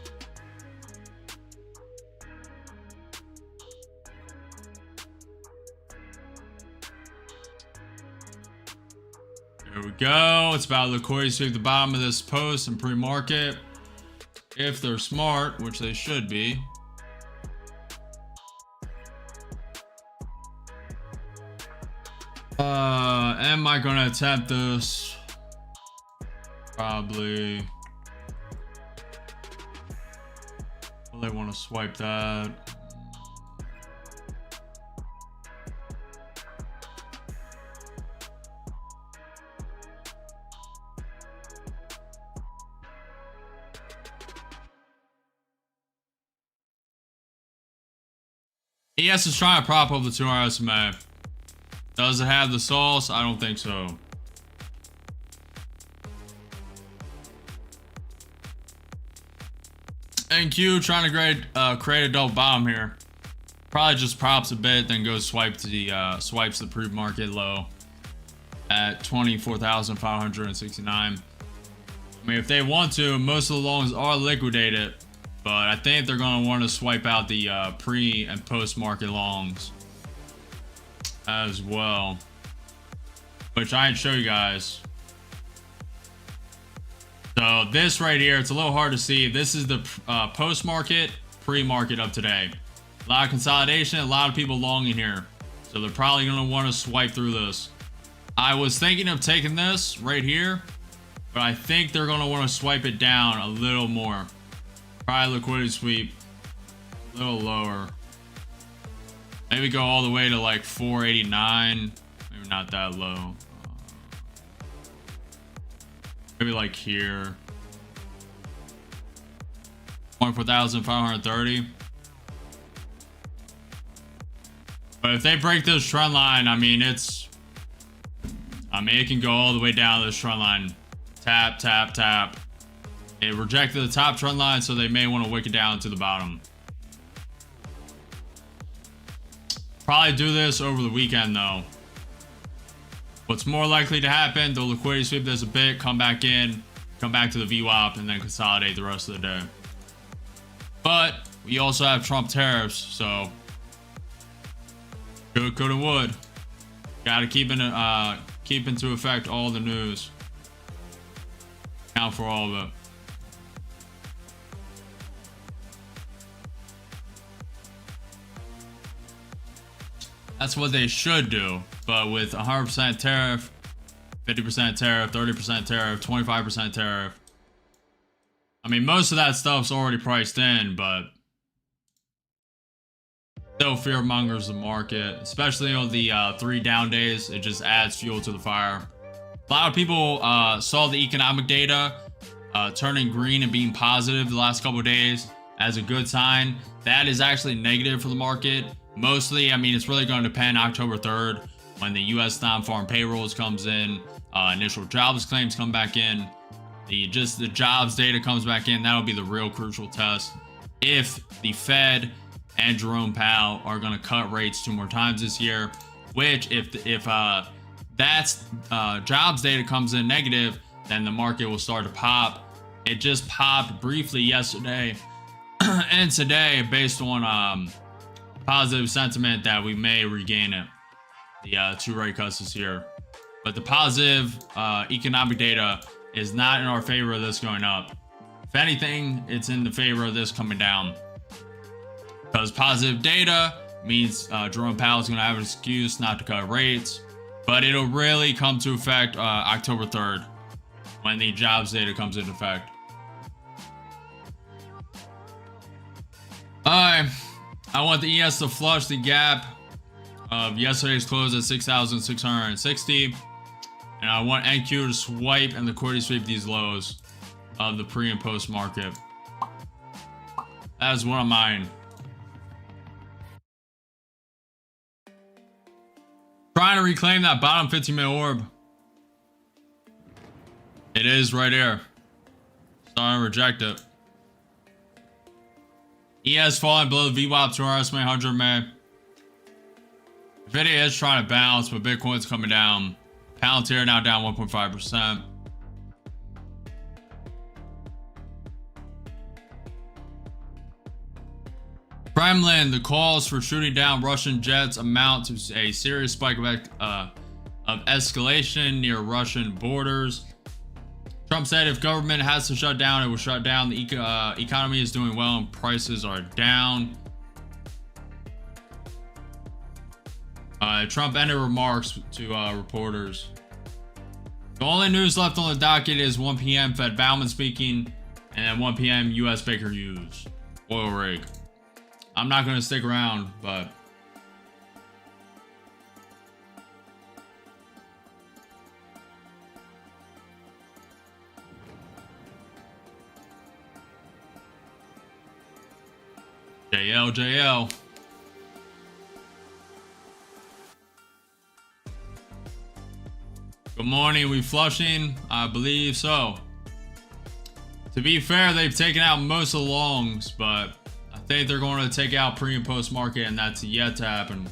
Here we go. It's about liquidity sweep the bottom of this post and pre-market. If they're smart, which they should be. Am I gonna attempt this? Probably. Will they want to swipe that? ES is trying to prop up the 200 SMA. Does it have the sauce? I don't think so. NQ trying to create a double bottom here. Probably just props a bit, then goes swipes the pre-market low at 24,569. I mean, if they want to, most of the longs are liquidated, but I think they're going to want to swipe out the pre and post-market longs as well, which I didn't show you guys. So this right here, it's a little hard to see. This is the post-market, pre-market of today. A lot of consolidation, a lot of people long in here, so they're probably going to want to swipe through this. I was thinking of taking this right here, but I think they're going to want to swipe it down a little more. Probably liquidity sweep a little lower. Maybe go all the way to like 489. Maybe not that low. Maybe like here. 24,530. But if they break this trend line, I mean, it can go all the way down to this trend line. Tap, tap, tap. It rejected the top trend line, so they may want to wick it down to the bottom. Probably do this over the weekend though. What's more likely to happen, they'll liquidity sweep this a bit, come back in, come back to the VWAP, and then consolidate the rest of the day. But we also have Trump tariffs, so could and would. Gotta keep into effect all the news. account for all of it. That's what they should do. But with 100% tariff, 50% tariff, 30% tariff, 25% tariff. I mean, most of that stuff's already priced in, but still fear mongers the market, especially on the 3 down days. It just adds fuel to the fire. A lot of people saw the economic data turning green and being positive the last couple of days as a good sign. That is actually negative for the market. Mostly, I mean, it's really going to depend October 3rd when the U.S. non-farm payrolls comes in, initial jobs claims come back in, the jobs data comes back in. That'll be the real crucial test. If the Fed and Jerome Powell are going to cut rates 2 more times this year, which if that's jobs data comes in negative, then the market will start to pop. It just popped briefly yesterday and today based on positive sentiment that we may regain it. The 2 rate cuts this year. But the positive economic data is not in our favor of this going up. If anything, it's in the favor of this coming down. Because positive data means Jerome Powell is going to have an excuse not to cut rates. But it'll really come to effect October 3rd when the jobs data comes into effect. Alright, I want the ES to flush the gap of yesterday's close at 6,660. And I want NQ to swipe and liquidity sweep these lows of the pre and post market. That is one of mine. Trying to reclaim that bottom 15-minute orb. It is right here. Starting to reject it. ES falling below the VWAP 200 SMA 100 MA. Nvidia is trying to bounce, but Bitcoin's coming down. Palantir now down 1.5%. Kremlin, the calls for shooting down Russian jets amount to a serious spike of escalation near Russian borders. Trump said if government has to shut down, it will shut down. The economy is doing well and prices are down. Trump ended remarks to reporters. The only news left on the docket is 1 p.m. Fed Bauman speaking, and then 1 p.m. U.S. Baker Hughes oil rig. I'm not going to stick around, but JL. Good morning, we flushing? I believe so. To be fair, they've taken out most of the longs, but I think they're going to take out pre and post market, and that's yet to happen.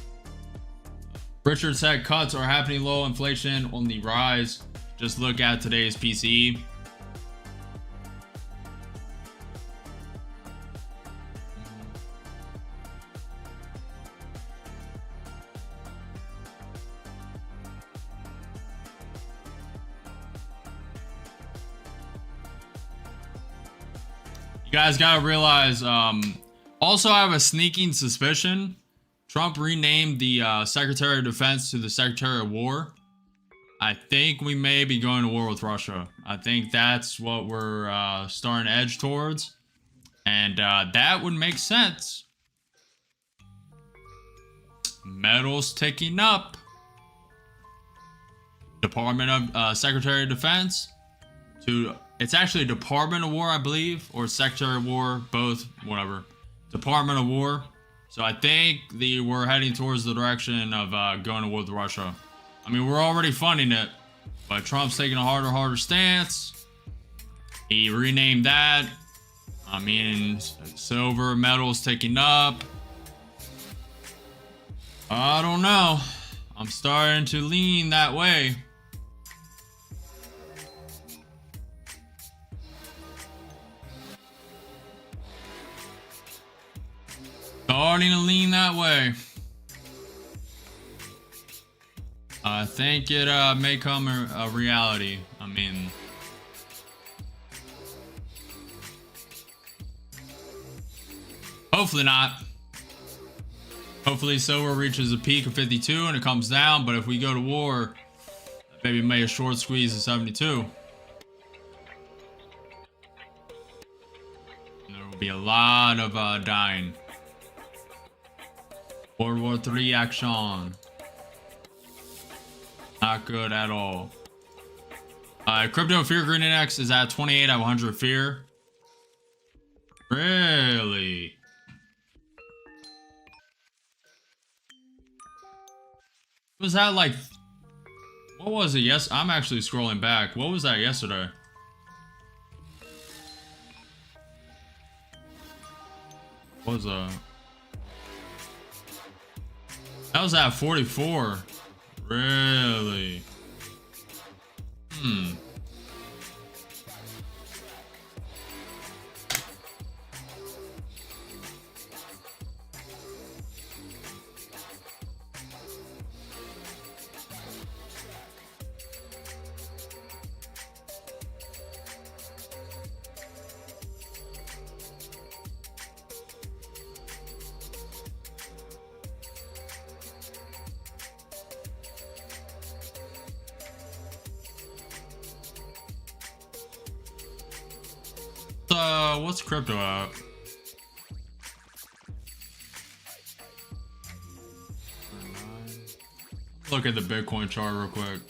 Richard said cuts are happening, low inflation on the rise. Just look at today's PCE. You guys gotta realize, also I have a sneaking suspicion Trump renamed the Secretary of Defense to the Secretary of War. I think we may be going to war with Russia. I think that's what we're starting to edge towards, and that would make sense. Metals ticking up. Department of Secretary of Defense to, it's actually Department of War, I believe, or Secretary of War, both, whatever. Department of War. So I think we're heading towards the direction of going to war with Russia. I mean, we're already funding it, but Trump's taking a harder stance. He renamed that. I mean, silver, metals ticking up. I don't know. I'm starting to lean that way. Starting to lean that way. I think it may come a reality. I mean, Hopefully not. Hopefully silver reaches a peak of 52 and it comes down, but if we go to war, maybe make a short squeeze of 72. And there will be a lot of dying. World War III action. Not good at all. Crypto fear green index is at 28 out of 100 fear. Really? Was that like, what was it? Yes, I'm actually scrolling back. What was that yesterday? What was that was at 44. Really? What's crypto at? Look at the Bitcoin chart real quick.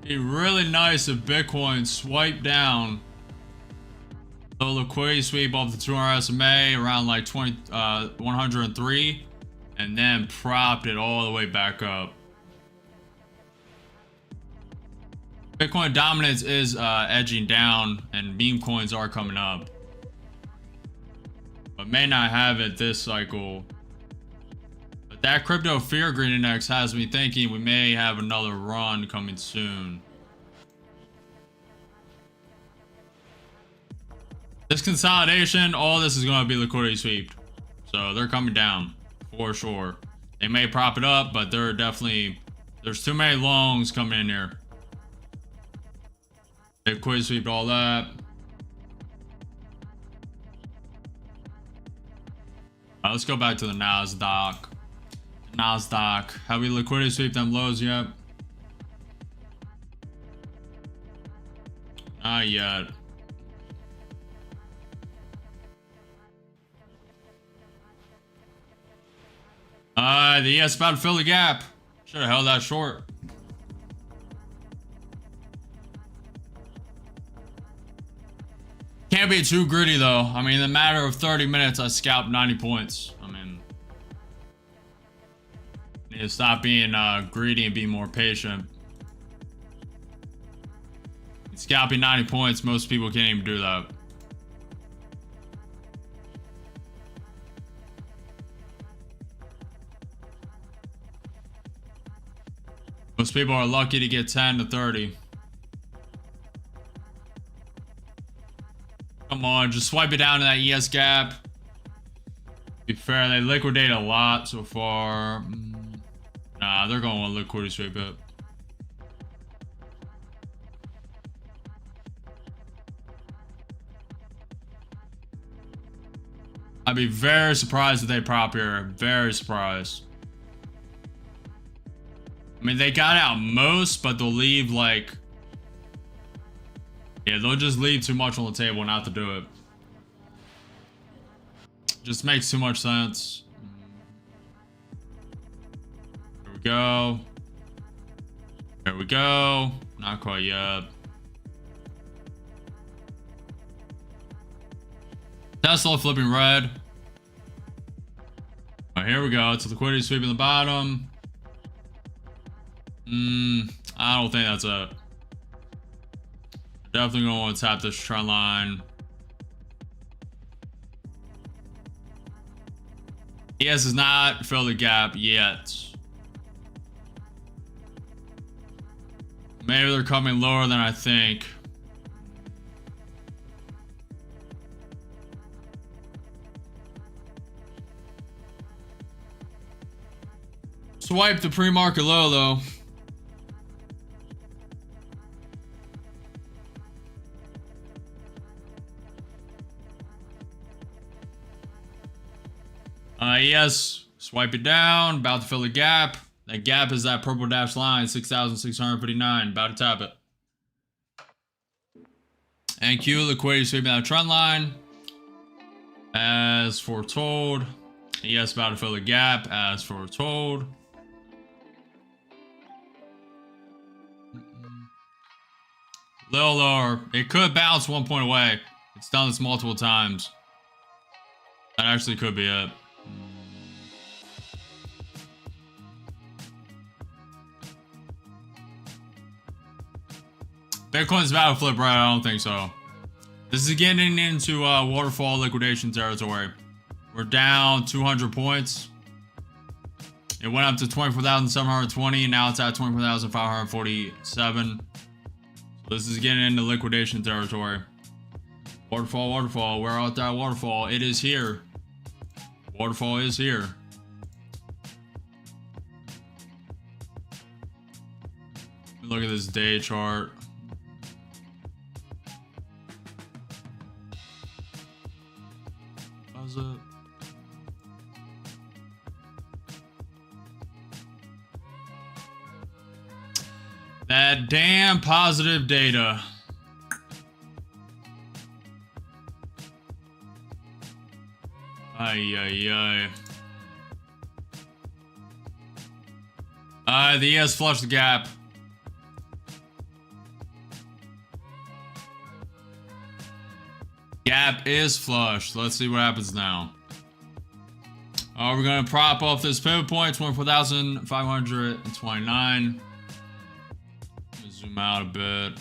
Be really nice if Bitcoin swiped down the liquidity sweep off the 200 SMA around like 103 and then propped it all the way back up. Bitcoin dominance is edging down and meme coins are coming up, but may not have it this cycle. But that crypto fear green index has me thinking we may have another run coming soon. This consolidation, all this is going to be liquidity swept. So they're coming down for sure. They may prop it up, but they're definitely, there's too many longs coming in here. They've liquidity swept all that. Let's go back to the Nasdaq. Have we liquidity sweep them lows yet? Not yet. The ES about to fill the gap. Should have held that short. Can't be too gritty though. I mean, in a matter of 30 minutes, I scalped 90 points. I mean, need to stop being greedy and be more patient. Scalping 90 points, most people can't even do that. Most people are lucky to get 10 to 30. Come on, just swipe it down to that ES gap. To be fair, they liquidate a lot so far. Nah, they're going with liquidity sweep it. I'd be very surprised if they prop here. Very surprised. I mean, they got out most, but they'll leave like... Yeah, they'll just leave too much on the table not to do it. Just makes too much sense. Here we go. There we go. Not quite yet. Tesla flipping red. All right, here we go. It's liquidity sweeping the bottom. I don't think that's it. Definitely gonna want to tap this trend line. ES has not filled the gap yet. Maybe they're coming lower than I think. Swipe the pre-market low though. Yes, swipe it down, about to fill the gap. That gap is that purple dashed line, 6,659, about to tap it. And Q, liquidity sweeping that trend line. As foretold. Yes, about to fill the gap, as foretold. Little lower. It could bounce 1 point away. It's done this multiple times. That actually could be it. Bitcoin's about to flip right. I don't think so. This is getting into waterfall liquidation territory. We're down 200 points. It went up to 24,720 and now it's at 24,547. So this is getting into liquidation territory. Waterfall, waterfall. We're out that waterfall. It is here. Waterfall is here. Look at this day chart. How's it? That damn positive data. Ay, ay, ay. The ES flushed the gap. Gap is flushed. Let's see what happens now. We're going to prop off this pivot point, 24,529. Zoom out a bit.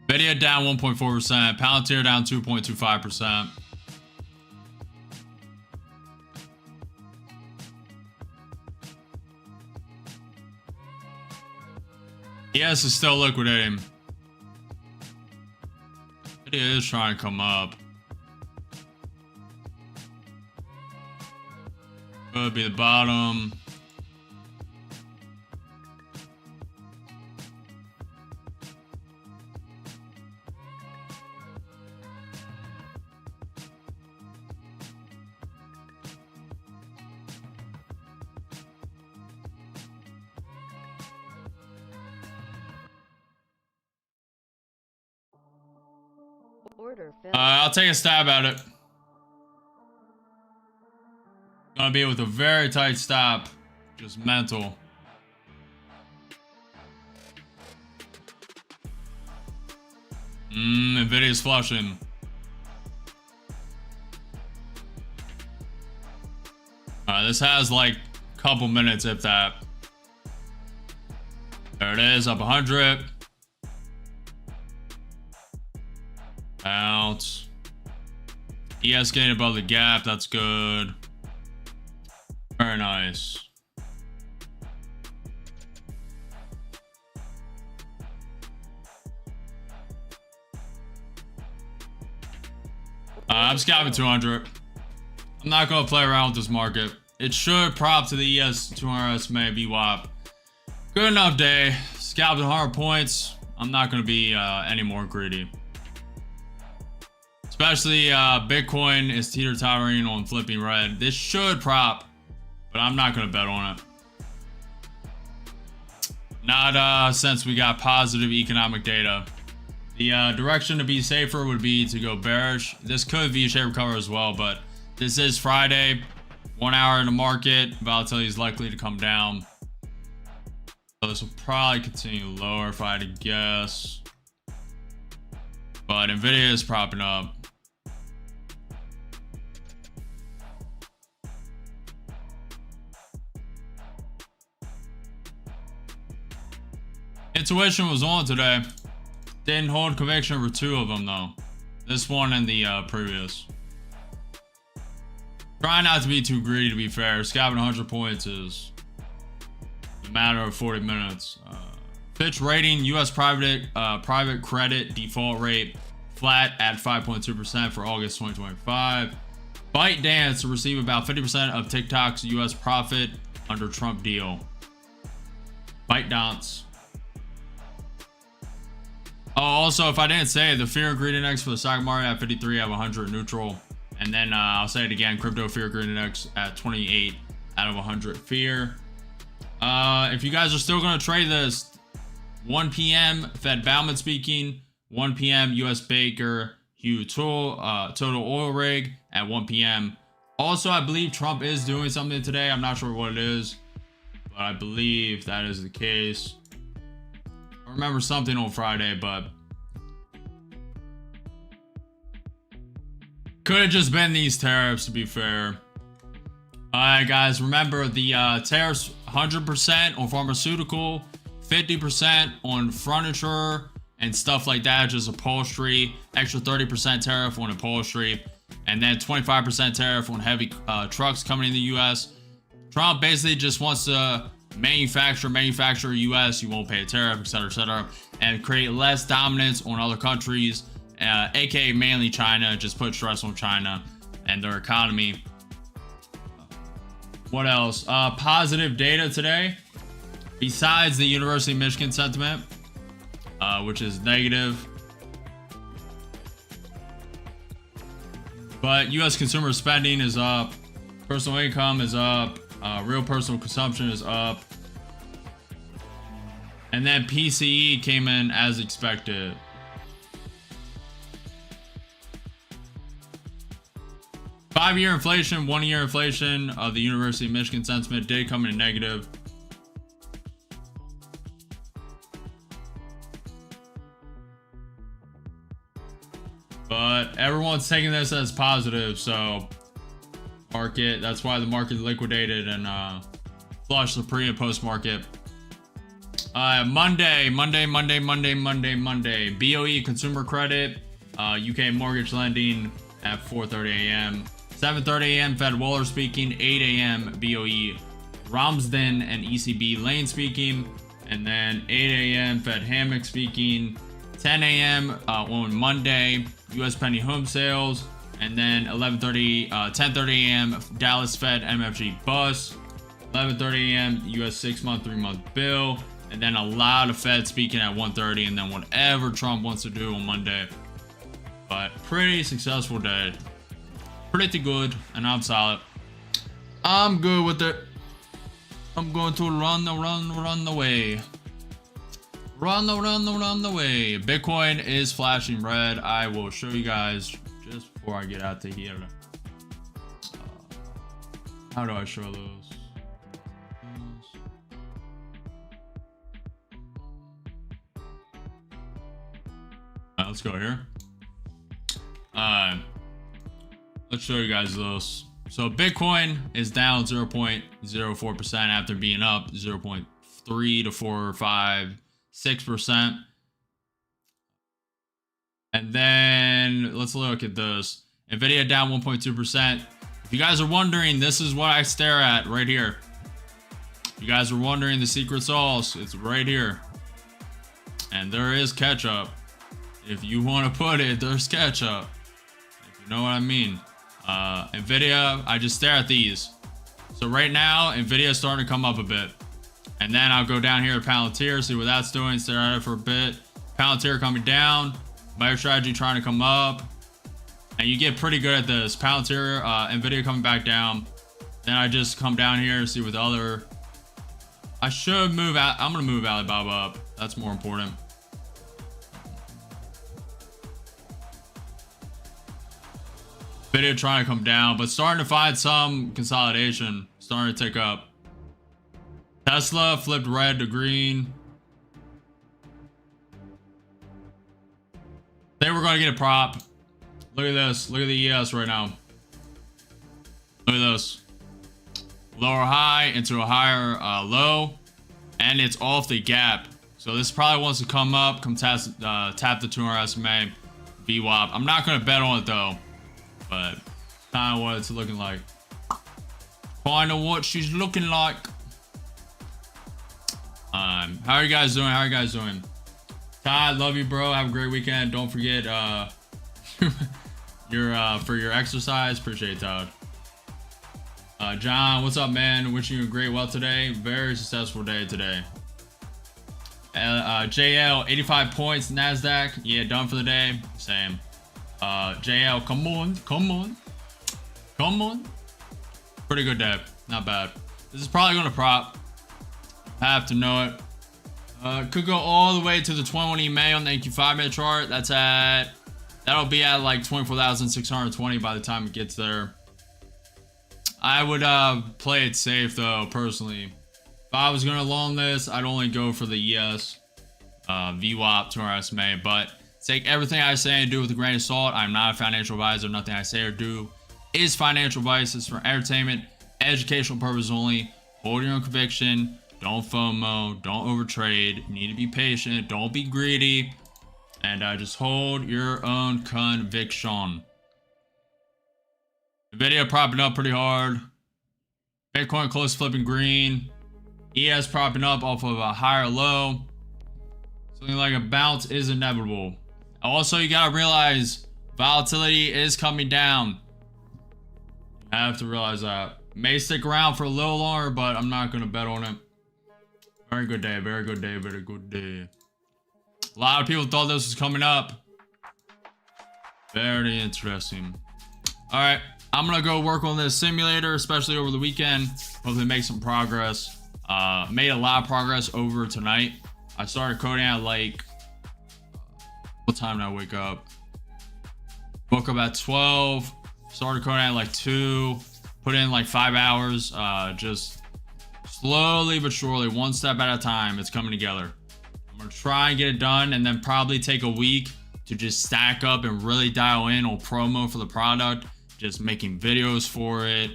Video down 1.4%. Palantir down 2.25%. ES is still liquidating. It is trying to come up. Could be the bottom. Order filled. I'll take a stab at it. Gonna be with a very tight stop. Just mental. Nvidia's flushing. This has like a couple minutes if that. There it is, up 100. Out. ES getting above the gap, that's good. Very nice. I'm scalping 200. I'm not going to play around with this market. It should prop to the ES 200 SMA VWAP. Good enough day. Scalping 100 points. I'm not going to be any more greedy. Especially Bitcoin is teeter-tottering on flipping red. This should prop, but I'm not going to bet on it. Not since we got positive economic data. The direction to be safer would be to go bearish. This could V-shape recover as well, but this is Friday. 1 hour in the market. Volatility is likely to come down. So this will probably continue lower if I had to guess. but Nvidia is propping up. Intuition was on today. Didn't hold conviction for 2 of them though. This one and the previous. Try not to be too greedy, to be fair. Scalping 100 points is a matter of 40 minutes. Fitch rating, U.S. private credit default rate flat at 5.2% for August 2025. ByteDance to receive about 50% of TikTok's U.S. profit under Trump deal. ByteDance. Oh, also, if I didn't say it, the fear and greed index for the stock market at 53 out of 100 neutral. And then I'll say it again, crypto fear greed index at 28 out of 100 fear. If you guys are still going to trade this, 1 p.m. Fed Bauman speaking, 1 p.m. U.S. Baker Hugh total oil rig at 1 p.m. Also, I believe Trump is doing something today. I'm not sure what it is, but I believe that is the case. I remember something on Friday, but could have just been these tariffs, to be fair. Alright guys, remember the tariffs 100% on pharmaceutical, 50% on furniture and stuff like that, just upholstery, extra 30% tariff on upholstery, and then 25% tariff on heavy trucks coming in the US. Trump basically just wants to manufacture US, you won't pay a tariff, etc., and create less dominance on other countries, aka mainly China. Just put stress on China and their economy. What else? Positive data today, besides the University of Michigan sentiment, which is negative. But US consumer spending is up, personal income is up, real personal consumption is up, and then PCE came in as expected. Five-year inflation, 1-year inflation of the University of Michigan sentiment did come in negative. But everyone's taking this as positive, so market, that's why the market liquidated and flushed the pre and post market. Monday, BOE consumer credit, UK mortgage lending at 4:30 a.m. 7:30 a.m. Fed Waller speaking, 8 a.m. BOE Ramsden and ECB Lane speaking, and then 8 a.m. Fed Hammock speaking, 10 a.m. On Monday US penny home sales, and then 10:30 a.m. Dallas Fed MFG bus, 11:30 a.m. US 6-month 3-month bill, and then a lot of Fed speaking at 1:30, and then whatever Trump wants to do on Monday. But pretty successful day, pretty good, and I'm solid. I'm good with it. I'm going to run the way. Run the way. Bitcoin is flashing red. I will show you guys just before I get out to here. How do I show those? Let's go here. Let's show you guys those. So Bitcoin is down 0.04% after being up 0.3 to 4 or 5, 6%. And then let's look at this. Nvidia down 1.2%. If you guys are wondering, this is what I stare at right here. If you guys are wondering the secret sauce, it's right here. And there is ketchup. If you want to put it, there's ketchup. If you know what I mean. Nvidia, I just stare at these. So right now, Nvidia is starting to come up a bit. And then I'll go down here to Palantir, see what that's doing, stare at it for a bit. Palantir coming down, MicroStrategy trying to come up. And you get pretty good at this. Palantir, Nvidia coming back down. Then I just come down here and see what the other... I should move out. I'm going to move Alibaba up. That's more important. Nvidia trying to come down, but starting to find some consolidation, starting to tick up. Tesla flipped red to green. Today we're gonna get a prop. Look at this. Look at the ES right now. Look at this. Lower high into a higher low, and it's off the gap. So this probably wants to come up, tap the 200 SMA, VWAP. I'm not gonna bet on it though, but kind of what it's looking like. Kind of what she's looking like. How are you guys doing? How are you guys doing? Todd, love you, bro. Have a great weekend. Don't forget for your exercise. Appreciate it, Todd. John, what's up, man? Wishing you a great well today. Very successful day today. JL, 85 points. Nasdaq, yeah, done for the day. Same. JL, come on. Pretty good day. Not bad. This is probably gonna prop. Have to know it. Could go all the way to the 21 EMA on the AQ5-minute chart. That'll be at like 24,620 by the time it gets there. I would play it safe though, personally. If I was gonna long this, I'd only go for the ES, VWAP, 200 SMA. But take everything I say and do with a grain of salt. I'm not a financial advisor. Nothing I say or do is financial advice. It's for entertainment, educational purposes only. Hold your own conviction. Don't FOMO, don't overtrade, you need to be patient, don't be greedy, and just hold your own conviction. Nvidia propping up pretty hard. Bitcoin close flipping green. ES propping up off of a higher low. Something like a bounce is inevitable. Also, you gotta realize volatility is coming down. I have to realize that. May stick around for a little longer, but I'm not gonna bet on it. Very good day, very good day, very good day. A lot of people thought this was coming up. Very interesting. All right, I'm gonna go work on this simulator, especially over the weekend. Hopefully make some progress. Made a lot of progress over tonight. I started coding at like, what time did I wake up? Woke up at 12, started coding at like 2, put in like 5 hours, just slowly but surely, one step at a time, it's coming together. I'm gonna try and get it done and then probably take a week to just stack up and really dial in on promo for the product, just making videos for it,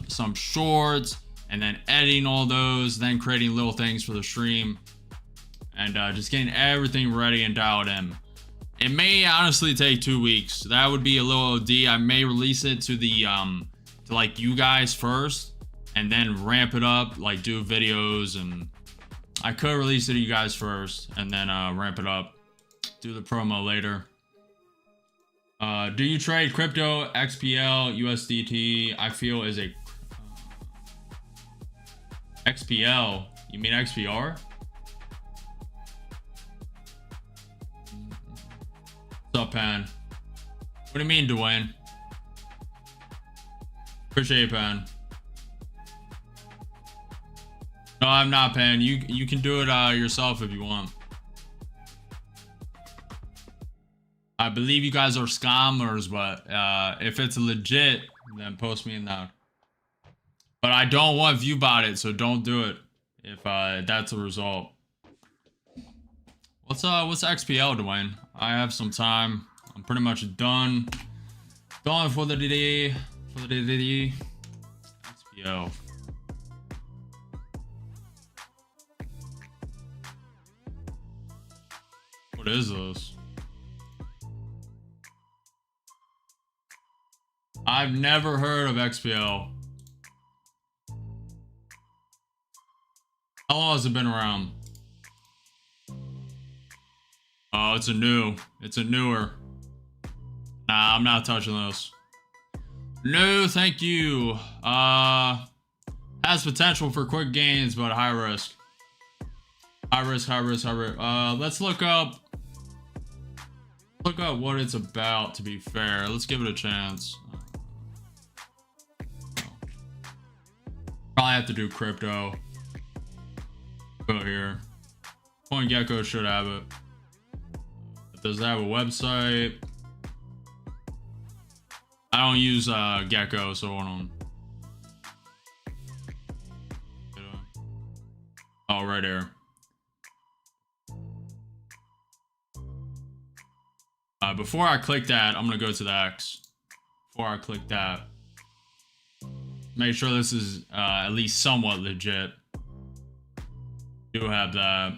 some shorts, and then editing all those, then creating little things for the stream, and just getting everything ready and dialed in. It may honestly take 2 weeks. That would be a little OD. I may release it to the to like you guys first, and then ramp it up, like do videos, and I could release it to you guys first and then ramp it up, do the promo later. Do you trade crypto? XPL, USDT, I feel is a XPL, you mean XPR? What's up, Pan? What do you mean, Dwayne? Appreciate you, Pan. No, I'm not, Pan. You can do it yourself if you want. I believe you guys are scammers, but if it's legit, then post me in that. But I don't want ViewBot it, so don't do it if that's the result. What's XPL, Dwayne? I have some time. I'm pretty much done. Done for the day. XPL. What is this? I've never heard of XPL. How long has it been around? Oh, it's a newer. Nah, I'm not touching this. No, thank you. Has potential for quick gains, but high risk. High risk. Let's look up what it's about, to be fair. Let's give it a chance. Probably have to do crypto. Go here. CoinGecko should have it. Does it have a website? I don't use Gecko, so hold on. Oh, right here. Before I click that, I'm gonna go to the X. Before I click that, make sure this is at least somewhat legit. Do have that.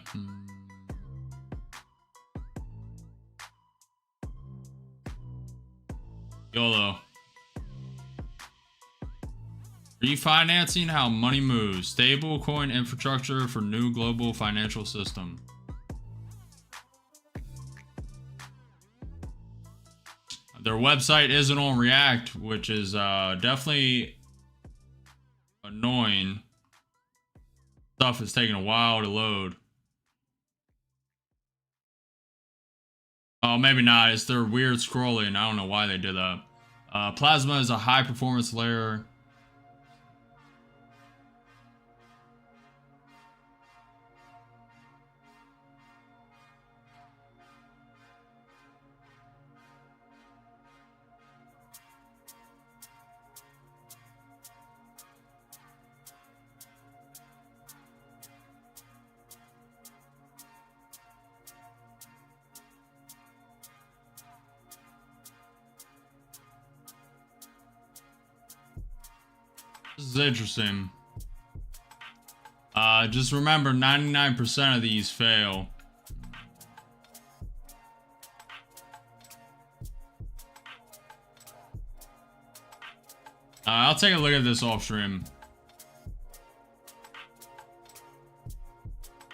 YOLO. Refinancing how money moves. Stablecoin infrastructure for new global financial system. Their website isn't on React, which is definitely annoying. Stuff is taking a while to load. Oh, maybe not. It's their weird scrolling. I don't know why they did that. Plasma is a high performance layer. This is interesting. Just remember 99% of these fail. I'll take a look at this off stream.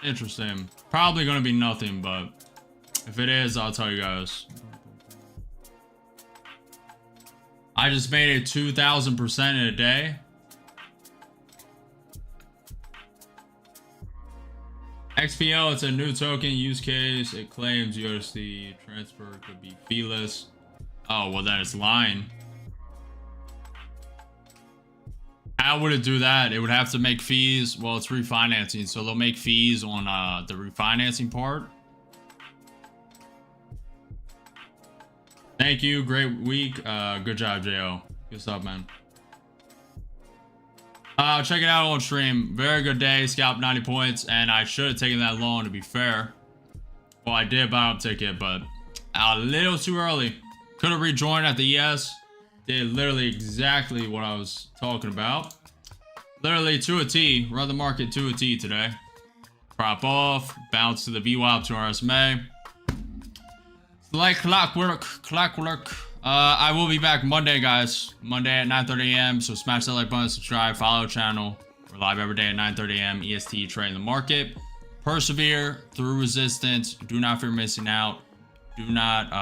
Interesting. Probably gonna be nothing, but if it is, I'll tell you guys. I just made it 2,000% in a day. XPL, it's a new token use case. It claims USD transfer could be feeless. Oh, well then it's lying. How would it do that? It would have to make fees. Well, it's refinancing, so they'll make fees on the refinancing part. Thank you. Great week. Good job, JO. Good stuff, man. Check it out on stream. Very good day. Scalp 90 points, and I should have taken that long, to be fair. Well, I did buy up ticket, but a little too early. Could have rejoined at the ES. Did literally exactly what I was talking about. Literally to a T. Run the market to a T today. Prop off. Bounce to the VWAP to our SMA. Like clockwork. I will be back Monday, guys. Monday at 9:30 a.m. So smash that like button, subscribe, follow the channel. We're live every day at 9:30 a.m. EST trading the market. Persevere through resistance. Do not fear missing out. Do not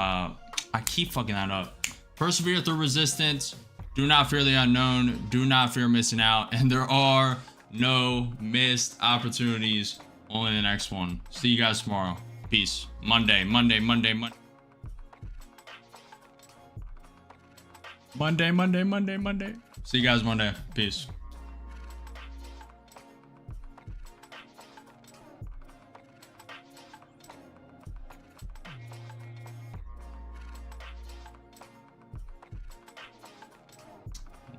I keep fucking that up. Persevere through resistance. Do not fear the unknown. Do not fear missing out. And there are no missed opportunities. Only the next one. See you guys tomorrow. Peace. Monday. See you guys Monday. Peace.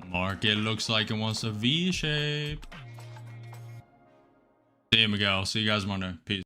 Market looks like it wants a V shape. See you, Miguel. See you guys Monday. Peace.